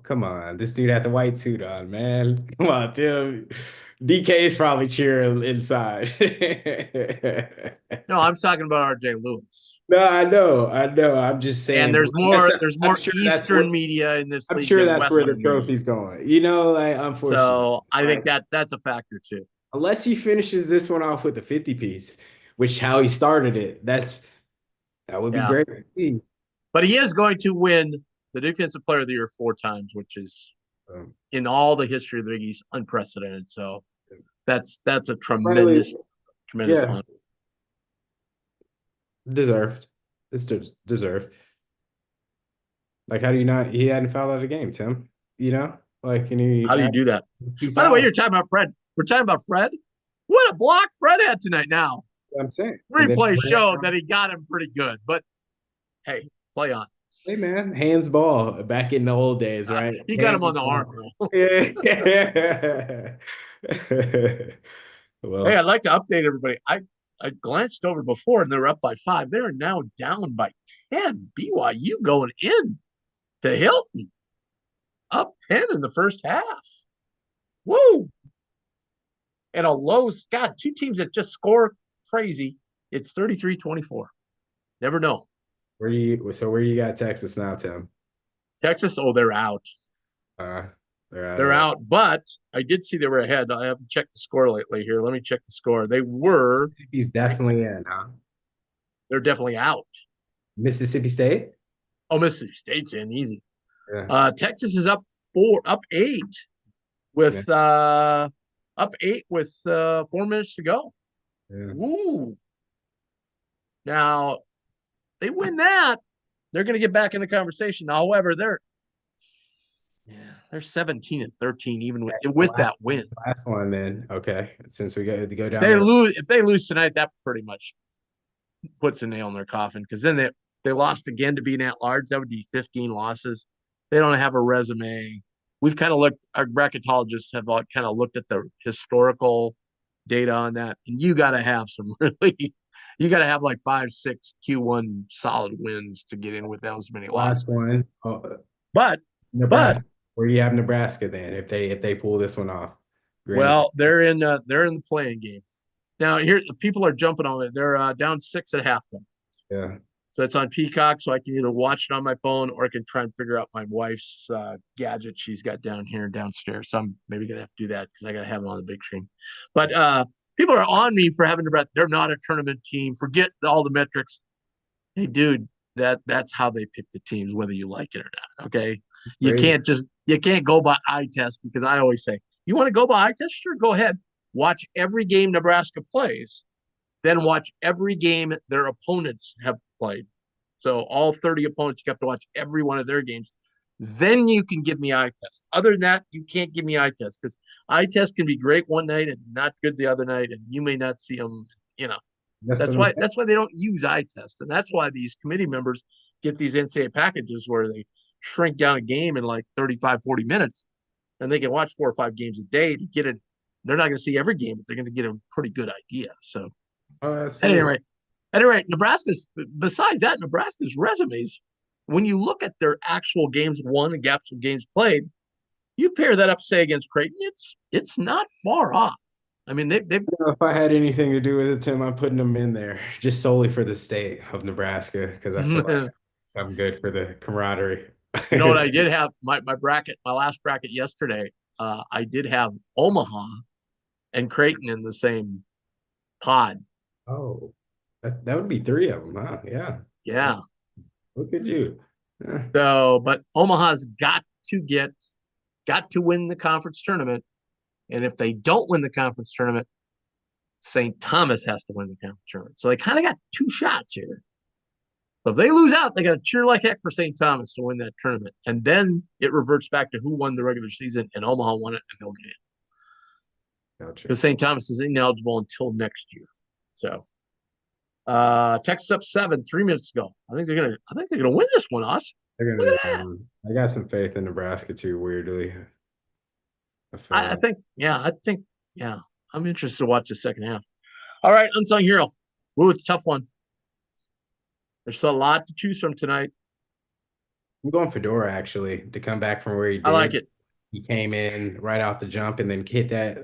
S3: Come on. This dude had the white suit on, man. Come on, Tim. DK is probably cheering inside.
S1: No, No, I'm talking about R.J. Lewis.
S3: No, I know. I'm just saying.
S1: And there's more
S3: sure
S1: Eastern media in this
S3: I'm
S1: league
S3: sure
S1: than
S3: that's where the
S1: Western media.
S3: trophy's going. You know, like unfortunately.
S1: So I think that's a factor too.
S3: Unless he finishes this one off with a 50 piece, which how he started it, that would be
S1: Yeah.
S3: great to see.
S1: But he is going to win the Defensive Player of the Year 4 times, which is in all the history of the Big East unprecedented. So that's a tremendous
S3: yeah,
S1: honor.
S3: deserved. It's deserved. Like, how do you not? He hadn't fouled out of the game, Tim. You know, like, and he
S1: How do you do that?
S3: two
S1: By the way,
S3: fouls.
S1: you're talking about Fred. We're talking about Fred. What a block Fred had tonight. Now
S3: I'm saying. And then,
S1: replay showed that he got him pretty good, but hey, play on.
S3: hey man, hands ball back in the old days, right?
S1: He got him on the arm.
S3: Yeah.
S1: Hey,
S3: Well,
S1: I'd like to update everybody. I glanced over before and they're up by 5. They're now down by 10. BYU going in to Hilton. Up 10 in the first half. Woo! And a low, God, 2 teams that just score crazy. It's 33-24. Never know.
S3: where you got Texas now, Tim?
S1: Texas, oh, they're out.
S3: They're out.
S1: They're out, but I did see they were ahead. I haven't checked the score lately here. Let me check the score. They were.
S3: He's definitely in, huh?
S1: They're definitely out.
S3: Mississippi State?
S1: Oh, Mississippi State's in easy.
S3: Yeah.
S1: Texas is up 8 with up 8 with 4 minutes to go.
S3: Yeah.
S1: Ooh. Now they win that, they're going to get back in the conversation. However, they're 17-13 even with that win.
S3: Last one, then. Okay, since we got to go down.
S1: They lose if they lose tonight. That pretty much puts a nail in their coffin because then they lost again to being at large. That would be 15 losses. They don't have a resume. We've kind of looked. Our bracketologists have all kind of looked at the historical data on that, and you got to have some really. You got to have like 5-6 Q1 solid wins to get in with those many losses.
S3: Last one.
S1: But
S3: Nebraska. Where do you have Nebraska then? If they pull this one off,
S1: well, they're in the playing game now. Here, people are jumping on it. They're down 6 at halftime.
S3: Yeah.
S1: So it's on Peacock, so I can either watch it on my phone or I can try and figure out my wife's gadget she's got down here downstairs. So I'm maybe gonna have to do that because I gotta have it on the big screen. But people are on me for having to. They're not a tournament team. Forget all the metrics. Hey, dude, that's how they pick the teams, whether you like it or not. Okay, you can't go by eye test because I always say you want to go by eye test. Sure, go ahead. Watch every game Nebraska plays, then watch every game their opponents have played. So all 30 opponents, you have to watch every one of their games. Then you can give me eye test. Other than that, you can't give me eye test because eye test can be great one night and not good the other night, and you may not see them. That's why they don't use eye test, and that's why these committee members get these NCAA packages where they shrink down a game in like 35, 40 minutes, and they can watch 4 or 5 games a day to get it. They're not going to see every game, but they're going to get a pretty good idea. So, at any rate, besides that, Nebraska's resumes, when you look at their actual games won and gaps of games played, you pair that up, say, against Creighton, it's not far off. I mean, they've
S3: if I had anything to do with it, Tim, I'm putting them in there just solely for the state of Nebraska because I feel like I'm good for the camaraderie.
S1: You know what I did have my bracket, my last bracket yesterday. I did have Omaha and Creighton in the same pod.
S3: Oh, that would be 3 of them, huh? Yeah.
S1: Yeah.
S3: Look at you. Yeah.
S1: So, but Omaha's got to win the conference tournament. And if they don't win the conference tournament, St. Thomas has to win the conference tournament. So they kind of got 2 shots here. So if they lose out, they got to cheer like heck for St. Thomas to win that tournament. And then it reverts back to who won the regular season, and Omaha won it, and they'll get in.
S3: Gotcha.
S1: Because St. Thomas is ineligible until next year. So Texas up 7, 3 minutes ago. I think they're gonna win this one, Us.
S3: They're gonna. I got some faith in Nebraska too. Weirdly,
S1: I think, I'm interested to watch the second half. All right, unsung hero. Ooh, it's a tough one. There's a lot to choose from tonight.
S3: I'm going Fedora actually to come back from where he did.
S1: I like it.
S3: He came in right off the jump and then hit that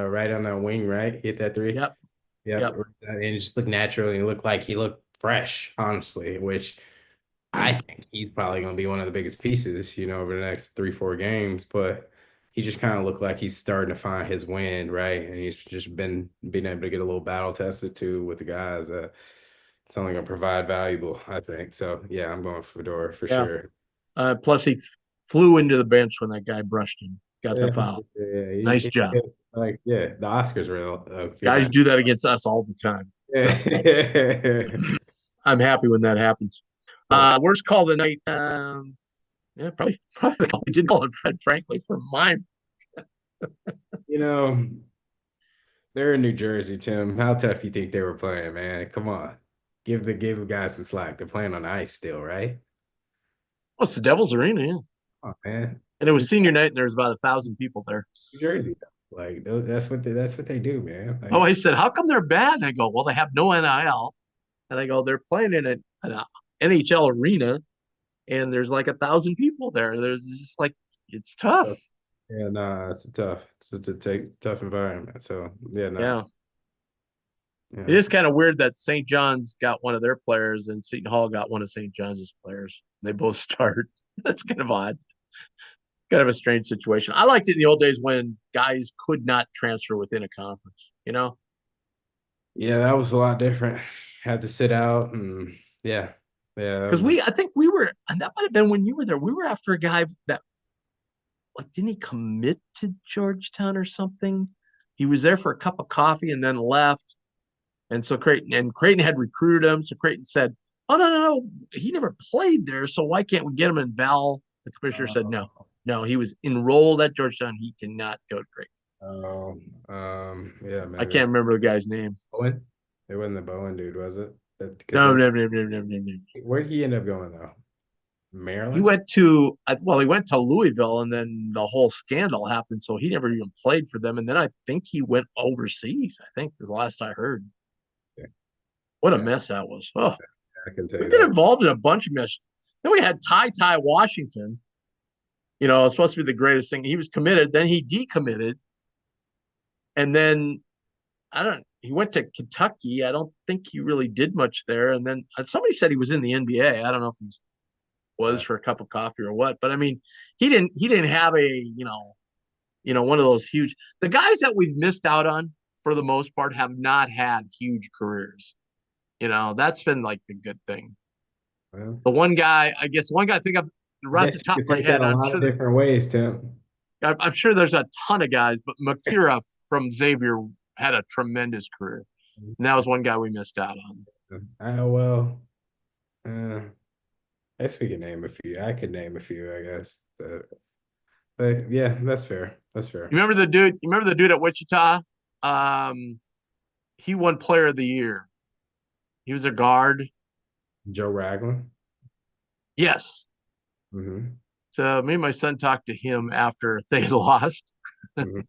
S3: right on that wing, right? Hit that 3.
S1: Yep.
S3: Yep.
S1: Yep.
S3: And it just looked natural. And he looked like he looked fresh, honestly, which I think he's probably going to be one of the biggest pieces, over the next 3, 4 games. But he just kind of looked like he's starting to find his wind, right? And he's just being able to get a little battle tested too with the guys. It's only going to provide valuable, I think. So yeah, I'm going Fedor for
S1: Yeah.
S3: sure.
S1: Plus, he flew into the bench when that guy brushed him. Got the
S3: Yeah,
S1: foul.
S3: yeah,
S1: Nice job.
S3: like the Oscars were a good
S1: Guys
S3: night.
S1: do that against us all the time. So
S3: Yeah.
S1: I'm happy when that happens. Worst call of the night. Yeah, probably the call we did call it Fred, frankly, for mine.
S3: You know, they're in New Jersey, Tim. How tough you think they were playing, man? Come on. Give the guys some slack. They're playing on ice still, right?
S1: Oh, it's the Devil's Arena, yeah.
S3: Oh man.
S1: And it was senior night, and there was about 1,000 people there.
S3: New Jersey. Like that's what they do, man.
S1: Oh,
S3: Like
S1: I said, how come they're bad? And I go, well, they have no NIL. And I go, they're playing in an NHL arena, and there's like 1,000 people there. There's just like, it's tough.
S3: yeah, nah, it's a tough environment. So yeah, nah.
S1: Yeah. It
S3: Yeah.
S1: is kind of weird that St. John's got one of their players and Seton Hall got one of St. John's players. They both start. That's kind of odd. Kind of a strange situation. I liked it in the old days when guys could not transfer within a conference,
S3: Yeah, that was a lot different. Had to sit out and yeah. Yeah, that
S1: Because
S3: was
S1: I think we were, and that might have been when you were there. We were after a guy that, like, didn't he commit to Georgetown or something? He was there for a cup of coffee and then left. And so Creighton had recruited him. So Creighton said, "Oh no, he never played there. So why can't we get him?" And Val, the commissioner, said, "No,
S3: uh,
S1: no, he was enrolled at Georgetown. He cannot go to Creighton."
S3: yeah,
S1: I
S3: maybe
S1: can't remember the guy's name.
S3: Bowen. It wasn't the Bowen dude, was it?
S1: No,
S3: Kentucky.
S1: no, no, no, no, no, no.
S3: Where did he end up going though?
S1: He
S3: Maryland?
S1: went to he went to Louisville, and then the whole scandal happened. So he never even played for them. And then I think he went overseas. I think the last I heard.
S3: Yeah,
S1: What a
S3: yeah,
S1: mess that was. Oh,
S3: I can tell
S1: we've
S3: you
S1: been
S3: that.
S1: involved in a bunch of mess. Then we had Ty Washington. It was supposed to be the greatest thing. He was committed, then he decommitted, and then I don't. He went to Kentucky. I don't think he really did much there. And then somebody said he was in the NBA. I don't know if he was
S3: Uh,
S1: for a cup of coffee or what, but I mean, he didn't have a one of those huge. The guys that we've missed out on for the most part have not had huge careers. That's been like the good thing.
S3: well,
S1: The one guy I think I'm
S3: I
S1: right at the
S3: guess you
S1: top
S3: could
S1: of my
S3: take that
S1: head.
S3: a lot of different ways, Tim.
S1: I'm sure there's a ton of guys, but Makira from Xavier had a tremendous career. And that was one guy we missed out on.
S3: Well, uh, I guess we can name a few. I could name a few, I guess. But yeah, that's fair. That's fair.
S1: You remember the dude at Wichita? Um, he won Player of the Year. He was a guard.
S3: Joe Ragland.
S1: Yes.
S3: Hmm.
S1: So me and my son talked to him after they had lost.
S3: Hmm.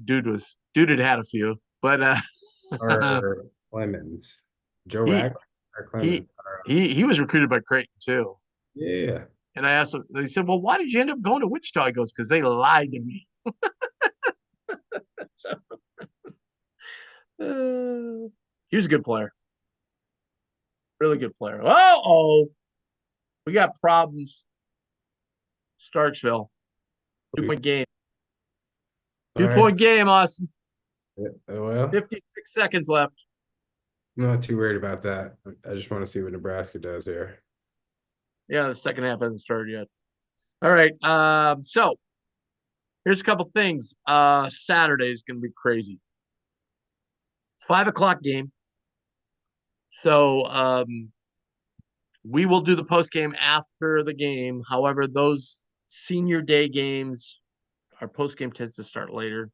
S1: Dude had a few, but
S3: Or Clemens. Joe
S1: he
S3: Ragland or
S1: he
S3: Clemens.
S1: he was recruited by Creighton too.
S3: Yeah.
S1: And I asked him, they said, "Well, why did you end up going to Wichita?" He goes, "Because they lied to me." So, he was a good player, really good player. Oh, we got problems. Starksville, two
S3: All
S1: point game, two
S3: right.
S1: point game, Austin.
S3: Yeah, well,
S1: 56 seconds left.
S3: I'm not too worried about that. I just want to see what Nebraska does here.
S1: Yeah, the second half hasn't started yet. All right. So here's a couple things. Saturday is going to be crazy. 5 o'clock game. So we will do the post game after the game. However, those senior day games, our post game tends to start later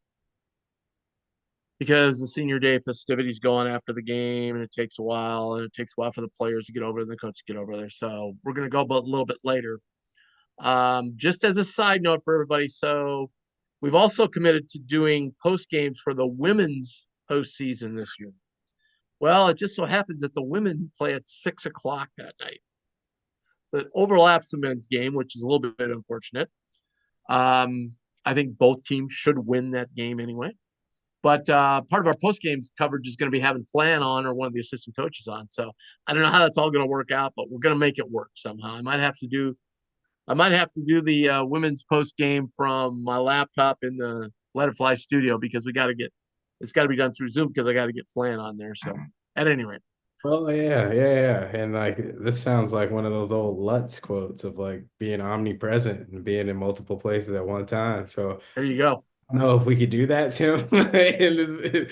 S1: because the senior day festivities go on after the game, and it takes a while, and it takes a while for the players to get over and the coach to get over there. So we're going to go a little bit later. Just as a side note for everybody, so we've also committed to doing post games for the women's postseason this year. Well, it just so happens that the women play at 6 o'clock that night. So it overlaps the men's game, which is a little bit unfortunate. I think both teams should win that game anyway. But part of our post games coverage is going to be having Flan on or one of the assistant coaches on. So I don't know how that's all going to work out, but we're going to make it work somehow. I might have to do the women's post game from my laptop in the Let It Fly studio because it's got to be done through Zoom because I got to get Flan on there. So at any rate,
S3: Well, yeah. And like this sounds like one of those old Lutz quotes of like being omnipresent and being in multiple places at one time. So
S1: there you go.
S3: I don't know if we could do that, Tim, in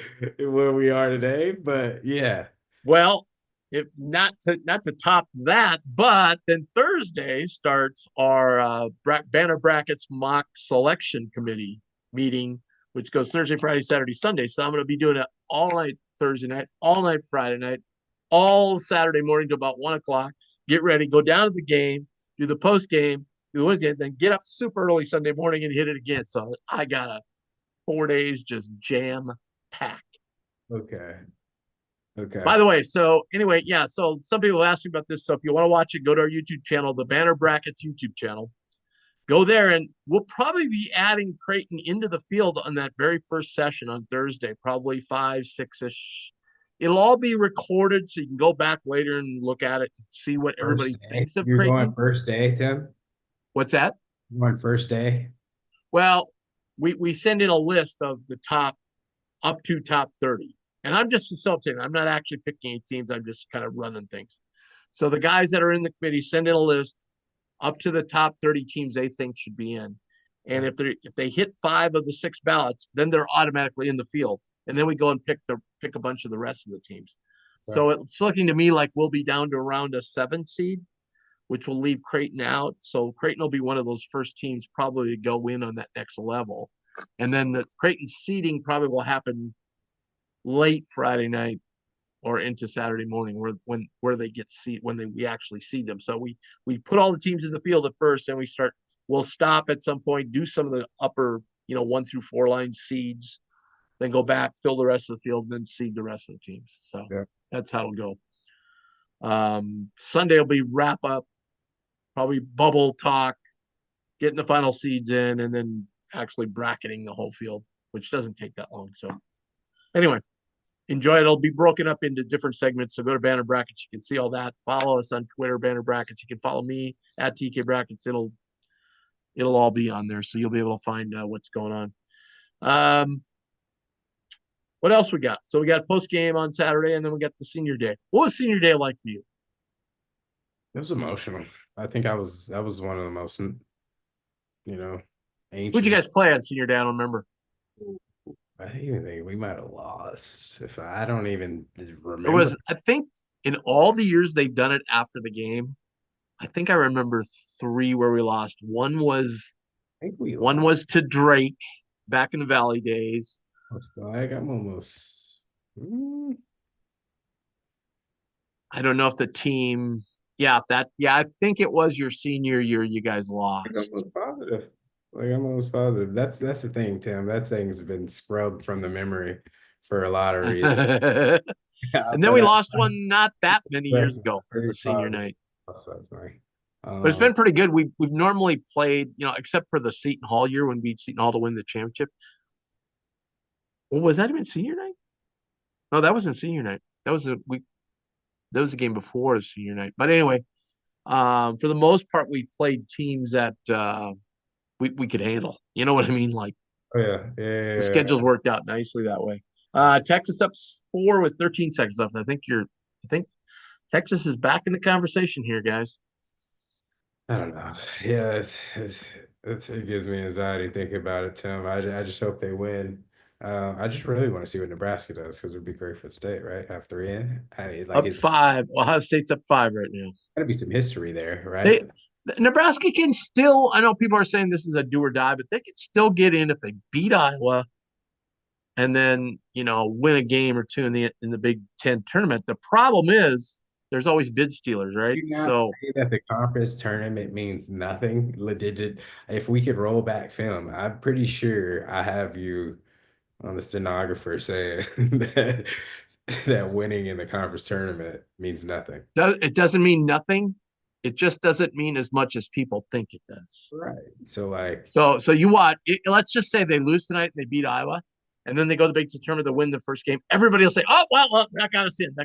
S3: where we are today, but yeah.
S1: Well, if not to top that, but then Thursday starts our banner brackets mock selection committee meeting, which goes Thursday, Friday, Saturday, Sunday. So I'm going to be doing it all night Thursday night, all night Friday night, all Saturday morning to about 1 o'clock. Get ready, go down to the game, do the post game, do the Wednesday, then get up super early Sunday morning and hit it again. So I got 4 days just jam packed.
S3: Okay. Okay.
S1: By the way, so anyway, yeah, so some people ask me about this. So if you want to watch it, go to our YouTube channel, the Banner Brackets YouTube channel. Go there, and we'll probably be adding Creighton into the field on that very first session on Thursday, probably 5, 6-ish. It'll all be recorded, so you can go back later and look at it and see what everybody thinks of
S3: You're
S1: Creighton.
S3: going first day, Tim?
S1: What's that?
S3: You're going first day?
S1: Well, we send in a list of the top up to top 30. And I'm just facilitating. I'm not actually picking any teams. I'm just kind of running things. So the guys that are in the committee send in a list up to the top 30 teams they think should be in. And if they hit 5 of the 6 ballots, then they're automatically in the field. And then we go and pick a bunch of the rest of the teams. Right. So it's looking to me like we'll be down to around a 7 seed, which will leave Creighton out. So Creighton will be one of those first teams probably to go in on that next level. And then the Creighton seeding probably will happen late Friday night or into Saturday morning where they get seed when we actually seed them. So we put all the teams in the field at first, and we'll stop at some point, do some of the upper 1 through 4 line seeds, then go back, fill the rest of the field, and then seed the rest of the teams. So that's how it'll go. Sunday will be wrap up, probably bubble talk, getting the final seeds in, and then actually bracketing the whole field, which doesn't take that long. So anyway, enjoy it. It'll be broken up into different segments. So go to Banner Brackets. You can see all that. Follow us on Twitter, Banner Brackets. You can follow me at TK Brackets. It'll all be on there. So you'll be able to find what's going on. What else we got? So we got post game on Saturday, and then we got the senior day. What was senior day like for you?
S3: It was emotional. I think that was one of the most, ancient.
S1: Who'd you guys play on senior day? I don't remember.
S3: I even think we might have lost. If I don't even remember.
S1: It was, I think, in all the years they've done it after the game, I think I remember 3 where we lost. One was to Drake back in the Valley days.
S3: I'm almost.
S1: I don't know if the team. I think it was your senior year you guys lost.
S3: I'm almost positive. That's the thing, Tim. That thing's been scrubbed from the memory for a lot of reasons.
S1: And then we lost one not that many years ago for the senior night. But it's been pretty good. We've normally played, except for the Seton Hall year when we beat Seton Hall to win the championship. Well, was that even senior night? No, that wasn't senior night. That was the game before the senior night. But anyway, for the most part, we played teams that we could handle. You know what I mean? Like, the schedules worked out nicely that way. Texas up 4 with 13 seconds left. I think Texas is back in the conversation here, guys.
S3: I don't know. Yeah, it gives me anxiety thinking about it, Tim. I just hope they win. I just really want to see what Nebraska does because it would be great for the state, right? Have 3 in.
S1: Up 5. Ohio State's up 5 right now.
S3: Gotta be some history there, right?
S1: Nebraska can still. I know people are saying this is a do or die, but they can still get in if they beat Iowa, and then win a game or 2 in the Big Ten tournament. The problem is there's always bid stealers, right? So
S3: that the conference tournament means nothing. If we could roll back film, I'm pretty sure I have you on the stenographer saying that winning in the conference tournament means nothing.
S1: It doesn't mean nothing. It just doesn't mean as much as people think it does.
S3: Right. So
S1: so you watch. Let's just say they lose tonight and they beat Iowa, and then they go to the Big Ten tournament to win the first game, everybody will say, "Oh, well, that got us in."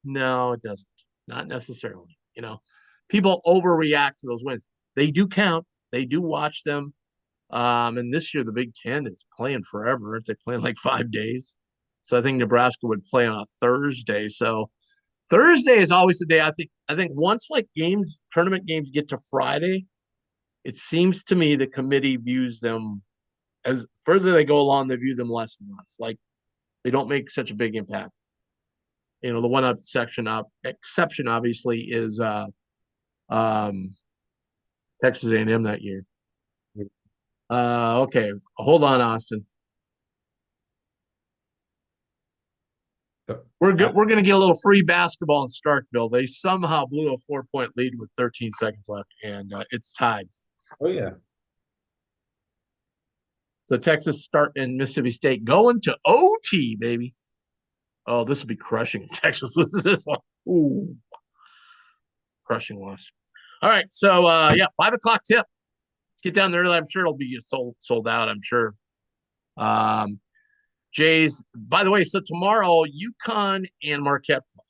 S1: No, it doesn't. Not necessarily. People overreact to those wins. They do count. They do watch them. And this year the Big Ten is playing forever. They're playing like 5 days. So I think Nebraska would play on a Thursday. So Thursday is always the day. I think once like tournament games get to Friday, it seems to me the committee views them as further they go along, they view them less and less. Like they don't make such a big impact. The one exception obviously is um, Texas A&M that year. Okay, hold on, Austin. We're good. We're gonna get a little free basketball in Starkville. They somehow blew a 4-point lead with 13 seconds left, and it's tied.
S3: Oh yeah.
S1: So Texas start in Mississippi State going to OT, baby. Oh, this will be crushing if Texas loses this one. Ooh, crushing loss. All right, so 5 o'clock tip. Let's get down there. I'm sure it'll be sold out. I'm sure. Jays. By the way, so tomorrow UConn and Marquette play.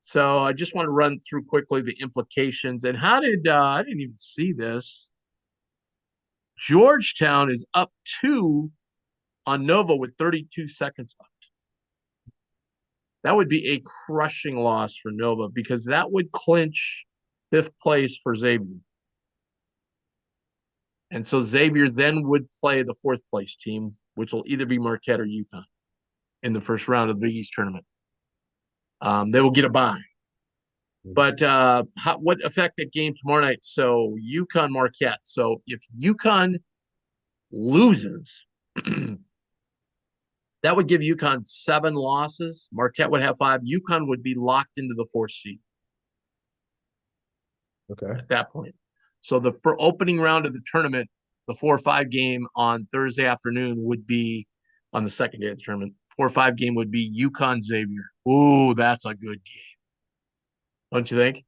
S1: So I just want to run through quickly the implications and how did I didn't even see this. Georgetown is up 2 on Nova with 32 seconds left. That would be a crushing loss for Nova because that would clinch 5th place for Xavier. And so Xavier then would play the 4th place team, which will either be Marquette or UConn in the first round of the Big East tournament. They will get a bye. But what affect that game tomorrow night? So UConn Marquette. So if UConn loses, that would give UConn 7 losses. Marquette would have 5. UConn would be locked into the 4th seed.
S3: Okay.
S1: At that point. So for opening round of the tournament, the 4-5 game on Thursday afternoon would be on the second day of the tournament. 4-5 game would be UConn Xavier. Ooh, that's a good game. Don't you think?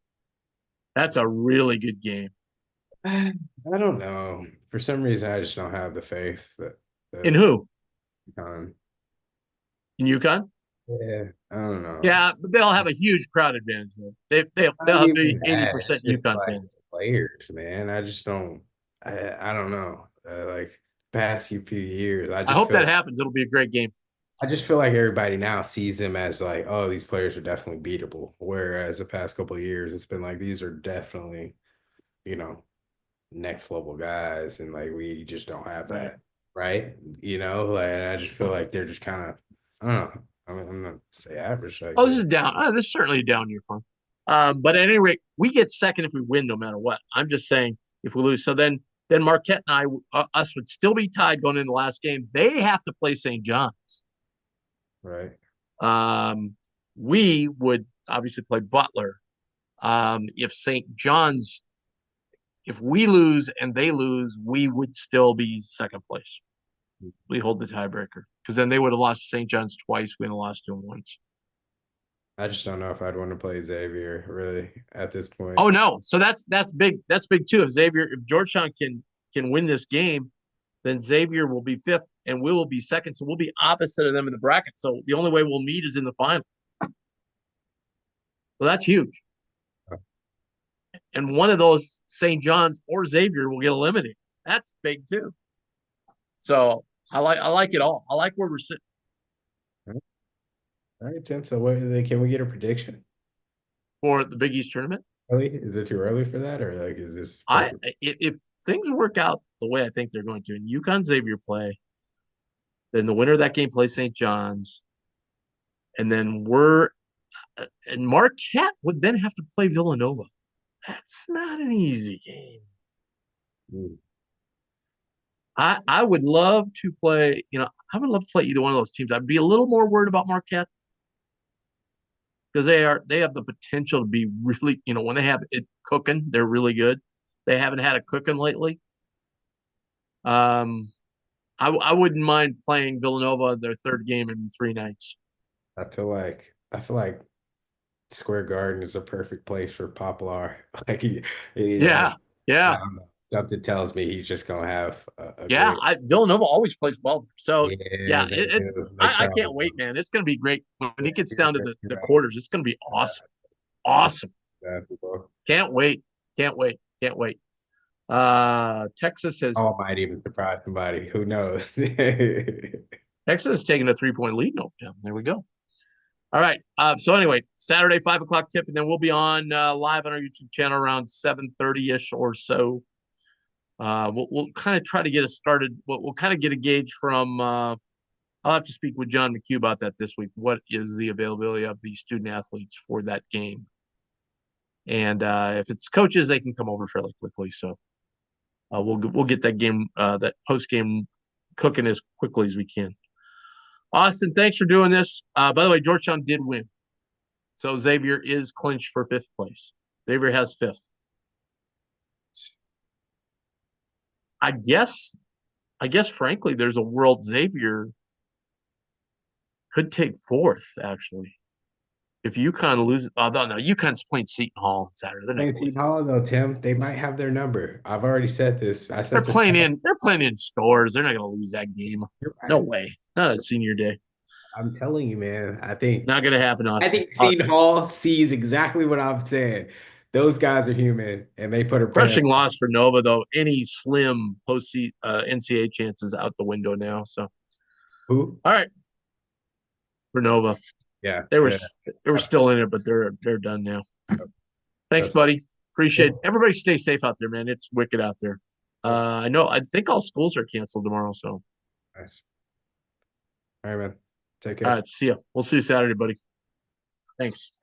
S1: That's a really good game.
S3: I don't know. For some reason, I just don't have the faith that
S1: In who?
S3: UConn.
S1: In UConn?
S3: Yeah, I don't know.
S1: Yeah, but they'll have a huge crowd advantage. They'll have the 80% UConn fans.
S3: Players, man. I just don't. I don't know. Like past few years,
S1: I hope that happens. It'll be a great game.
S3: I just feel like everybody now sees them as like, oh, these players are definitely beatable. Whereas the past couple of years, it's been like these are definitely, next level guys, and like we just don't have that, right? Like and I just feel like they're just kind of, I don't know. I'm not say average. Like,
S1: this is down. This is certainly a down year for them. But at any rate, we get second if we win, no matter what. I'm just saying if we lose. So then Marquette and us would still be tied going in the last game. They have to play St. John's.
S3: right.
S1: We would obviously play Butler. If St. John's, if we lose and they lose, we would still be second place. We hold the tiebreaker because then they would have lost to St. John's twice. We would have lost to them once.
S3: I just don't know if I'd want to play Xavier really at this point.
S1: Oh no! So that's big. That's big too. If Georgetown can win this game, then Xavier will be 5th and we will be 2nd. So we'll be opposite of them in the bracket. So the only way we'll meet is in the final. So that's huge. And one of those, St. John's or Xavier, will get eliminated. That's big too. So I like it all. I like where we're sitting.
S3: All right, Tim. So can we get a prediction
S1: For the Big East tournament?
S3: early? Is it too early for that, or like is this
S1: if things work out the way I think they're going to, and UConn Xavier play, then the winner of that game plays St. John's, and then and Marquette would then have to play Villanova. That's not an easy game.
S3: Mm.
S1: I would love to play, I would love to play either one of those teams. I'd be a little more worried about Marquette because they have the potential to be really, when they have it cooking, they're really good. They haven't had it cooking lately. I wouldn't mind playing Villanova their 3rd game in 3 nights.
S3: I feel like Square Garden is a perfect place for Poplar. Like
S1: Yeah.
S3: I don't know. Something tells me he's just gonna have a
S1: Yeah,
S3: great.
S1: Villanova always plays well. So
S3: Yeah,
S1: yeah,
S3: they
S1: it's
S3: do. They
S1: I
S3: travel
S1: can't
S3: well.
S1: wait, man. It's gonna be great when
S3: Yeah,
S1: it gets
S3: you're
S1: down to
S3: right.
S1: the
S3: You're right.
S1: quarters. It's gonna be awesome. Awesome.
S3: Basketball.
S1: Can't wait. Can't wait. Can't wait. Texas has
S3: Oh, might even surprise somebody. Who knows?
S1: Texas has taken a 3-point lead in Oaktown. There we go. All right. So anyway, Saturday, 5 o'clock tip, and then we'll be on live on our YouTube channel around 7:30-ish or so. We'll kind of try to get us started. We'll kind of get a gauge from I'll have to speak with John McHugh about that this week. What is the availability of the student athletes for that game? And if it's coaches, they can come over fairly quickly. So we'll get that game, that post game, cooking as quickly as we can. Austin, thanks for doing this. By the way, Georgetown did win, so Xavier is clinched for 5th place. Xavier has 5th. I guess, frankly, there's a world Xavier could take 4th actually. If UConn loses, no, UConn's playing Seton Hall on Saturday. They're not
S3: Playing
S1: going to lose.
S3: Seton Hall though, Tim, they might have their number. I've already said this. I
S1: They're
S3: said this.
S1: playing in. They're playing in stores. They're not going to lose that game.
S3: You're
S1: No
S3: right.
S1: way. Not at senior day.
S3: I'm telling you, man. I think
S1: Not going to happen,
S3: I
S1: Austin.
S3: think Seton Hall sees exactly what I'm saying. Those guys are human, and they put a pair.
S1: Crushing loss for Nova, though. Any slim post NCAA chances out the window now. So,
S3: Who?
S1: all right, for Nova,
S3: Yeah,
S1: they were
S3: yeah.
S1: they were still in it, but they're done now. Thanks,
S3: That's
S1: buddy. Appreciate it. Everybody stay safe out there, man. It's wicked out there. I think all schools are canceled tomorrow. So,
S3: nice. All right, man. Take
S1: all
S3: care.
S1: right, see ya. We'll see you Saturday, buddy. Thanks.